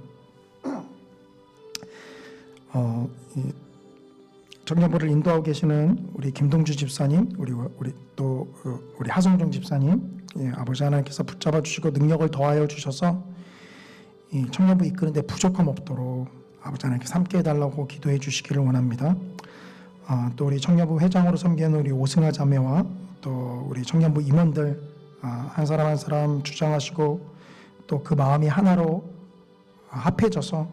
이 청년부를 인도하고 계시는 우리 김동주 집사님, 우리 하성종 집사님, 아버지 하나님께서 붙잡아 주시고 능력을 더하여 주셔서 이 청년부 이끄는데 부족함 없도록 아버지 하나님께서 함께 해달라고 기도해 주시기를 원합니다. 또 우리 청년부 회장으로 섬기는 우리 오승아 자매와 또 우리 청년부 임원들 한 사람 한 사람 주장하시고 또 그 마음이 하나로 합해져서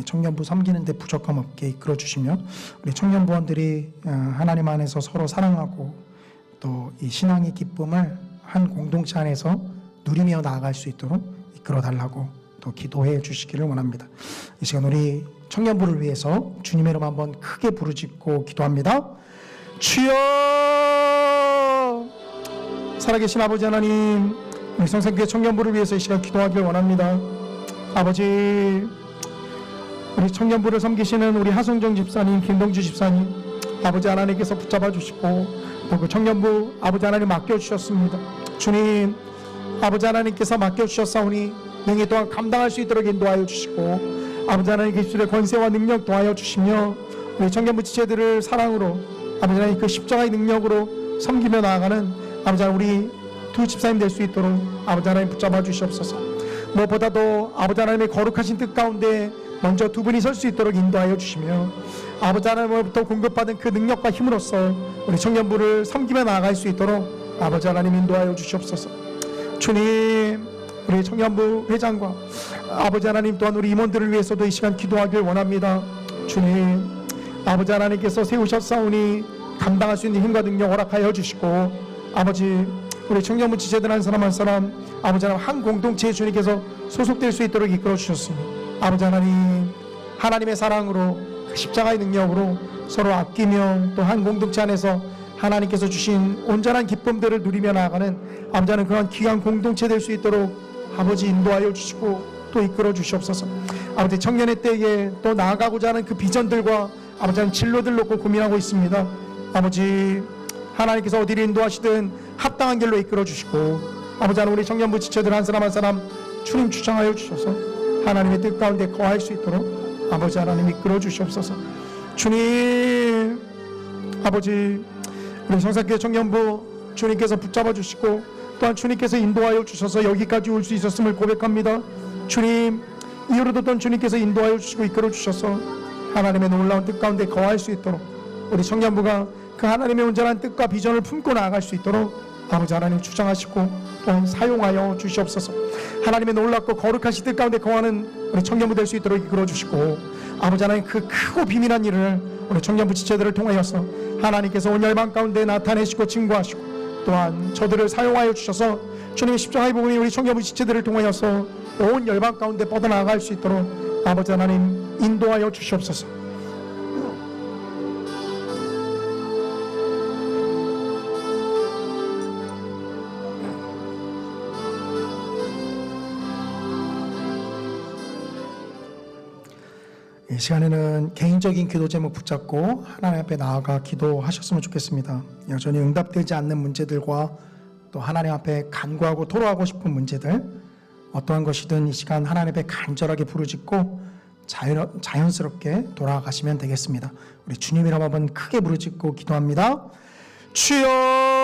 청년부 섬기는 데 부족함 없게 이끌어 주시며 우리 청년부원들이 하나님 안에서 서로 사랑하고 또 이 신앙의 기쁨을 한 공동체 안에서 누리며 나아갈 수 있도록 이끌어 달라고 또 기도해 주시기를 원합니다. 이 시간 우리 청년부를 위해서 주님의 이름 한번 크게 부르짖고 기도합니다. 주여! 살아계신 아버지 하나님, 우리 성산교회 청년부를 위해서 이 시간 기도하길 원합니다. 아버지, 우리 청년부를 섬기시는 우리 하성정 집사님, 김동주 집사님, 아버지 하나님께서 붙잡아 주시고 또 그 청년부 아버지 하나님 맡겨주셨습니다. 주님, 아버지 하나님께서 맡겨주셨사오니 명예 또한 감당할 수 있도록 인도하여 주시고 아버지 하나님 기술의 권세와 능력 도하여 주시며 우리 청년부 지체들을 사랑으로 아버지 하나님 그 십자가의 능력으로 섬기며 나아가는 아버지 하나님 우리 두 집사님 될 수 있도록 아버지 하나님 붙잡아 주시옵소서. 무엇보다도 아버지 하나님의 거룩하신 뜻 가운데 먼저 두 분이 설 수 있도록 인도하여 주시며 아버지 하나님으로부터 공급받은 그 능력과 힘으로써 우리 청년부를 섬기며 나아갈 수 있도록 아버지 하나님 인도하여 주시옵소서. 주님, 우리 청년부 회장과 아버지 하나님 또한 우리 임원들을 위해서도 이 시간 기도하길 원합니다. 주님, 아버지 하나님께서 세우셨사오니 감당할 수 있는 힘과 능력 허락하여 주시고 아버지 우리 청년부 지체들 한 사람 한 사람 아버지 하나님 한 공동체에 주님께서 소속될 수 있도록 이끌어 주셨으니 아버지 하나님 하나님의 사랑으로 그 십자가의 능력으로 서로 아끼며 또 한 공동체 안에서 하나님께서 주신 온전한 기쁨들을 누리며 나아가는 아버지 하나님 그런 귀한 공동체 될 수 있도록 아버지 인도하여 주시고 또 이끌어 주시옵소서. 아버지 청년의 때에 또 나아가고자 하는 그 비전들과 아버지 하나님 진로들 놓고 고민하고 있습니다. 아버지 하나님께서 어디를 인도하시든 합당한 길로 이끌어 주시고 아버지 하나님 우리 청년부 지체들 한 사람 한 사람 주님 주장하여 주셔서 하나님의 뜻 가운데 거할 수 있도록 아버지 하나님 이끌어 주시옵소서. 주님, 아버지 우리 성산교회 청년부 주님께서 붙잡아 주시고 또한 주님께서 인도하여 주셔서 여기까지 올 수 있었음을 고백합니다. 주님, 이후로도 또한 주님께서 인도하여 주시고 이끌어 주셔서 하나님의 놀라운 뜻 가운데 거할 수 있도록 우리 청년부가 그 하나님의 온전한 뜻과 비전을 품고 나아갈 수 있도록 아버지 하나님 주장하시고 또한 사용하여 주시옵소서. 하나님의 놀랍고 거룩하신 뜻 가운데 거하는 우리 청년부 될 수 있도록 이끌어 주시고 아버지 하나님 그 크고 비밀한 일을 우리 청년부 지체들을 통하여서 하나님께서 온 열방 가운데 나타내시고 증거하시고 또한 저들을 사용하여 주셔서 주님의 십자가의 복음이 우리 청년부 지체들을 통하여서 온 열방 가운데 뻗어나갈 수 있도록 아버지 하나님 인도하여 주시옵소서. 이 시간에는 개인적인 기도 제목 붙잡고 하나님 앞에 나아가 기도하셨으면 좋겠습니다. 여전히 응답되지 않는 문제들과 또 하나님 앞에 간구하고 토로하고 싶은 문제들 어떠한 것이든 이 시간 하나님 앞에 간절하게 부르짖고 자연스럽게 돌아가시면 되겠습니다. 우리 주님 이름 한번 크게 부르짖고 기도합니다. 주여!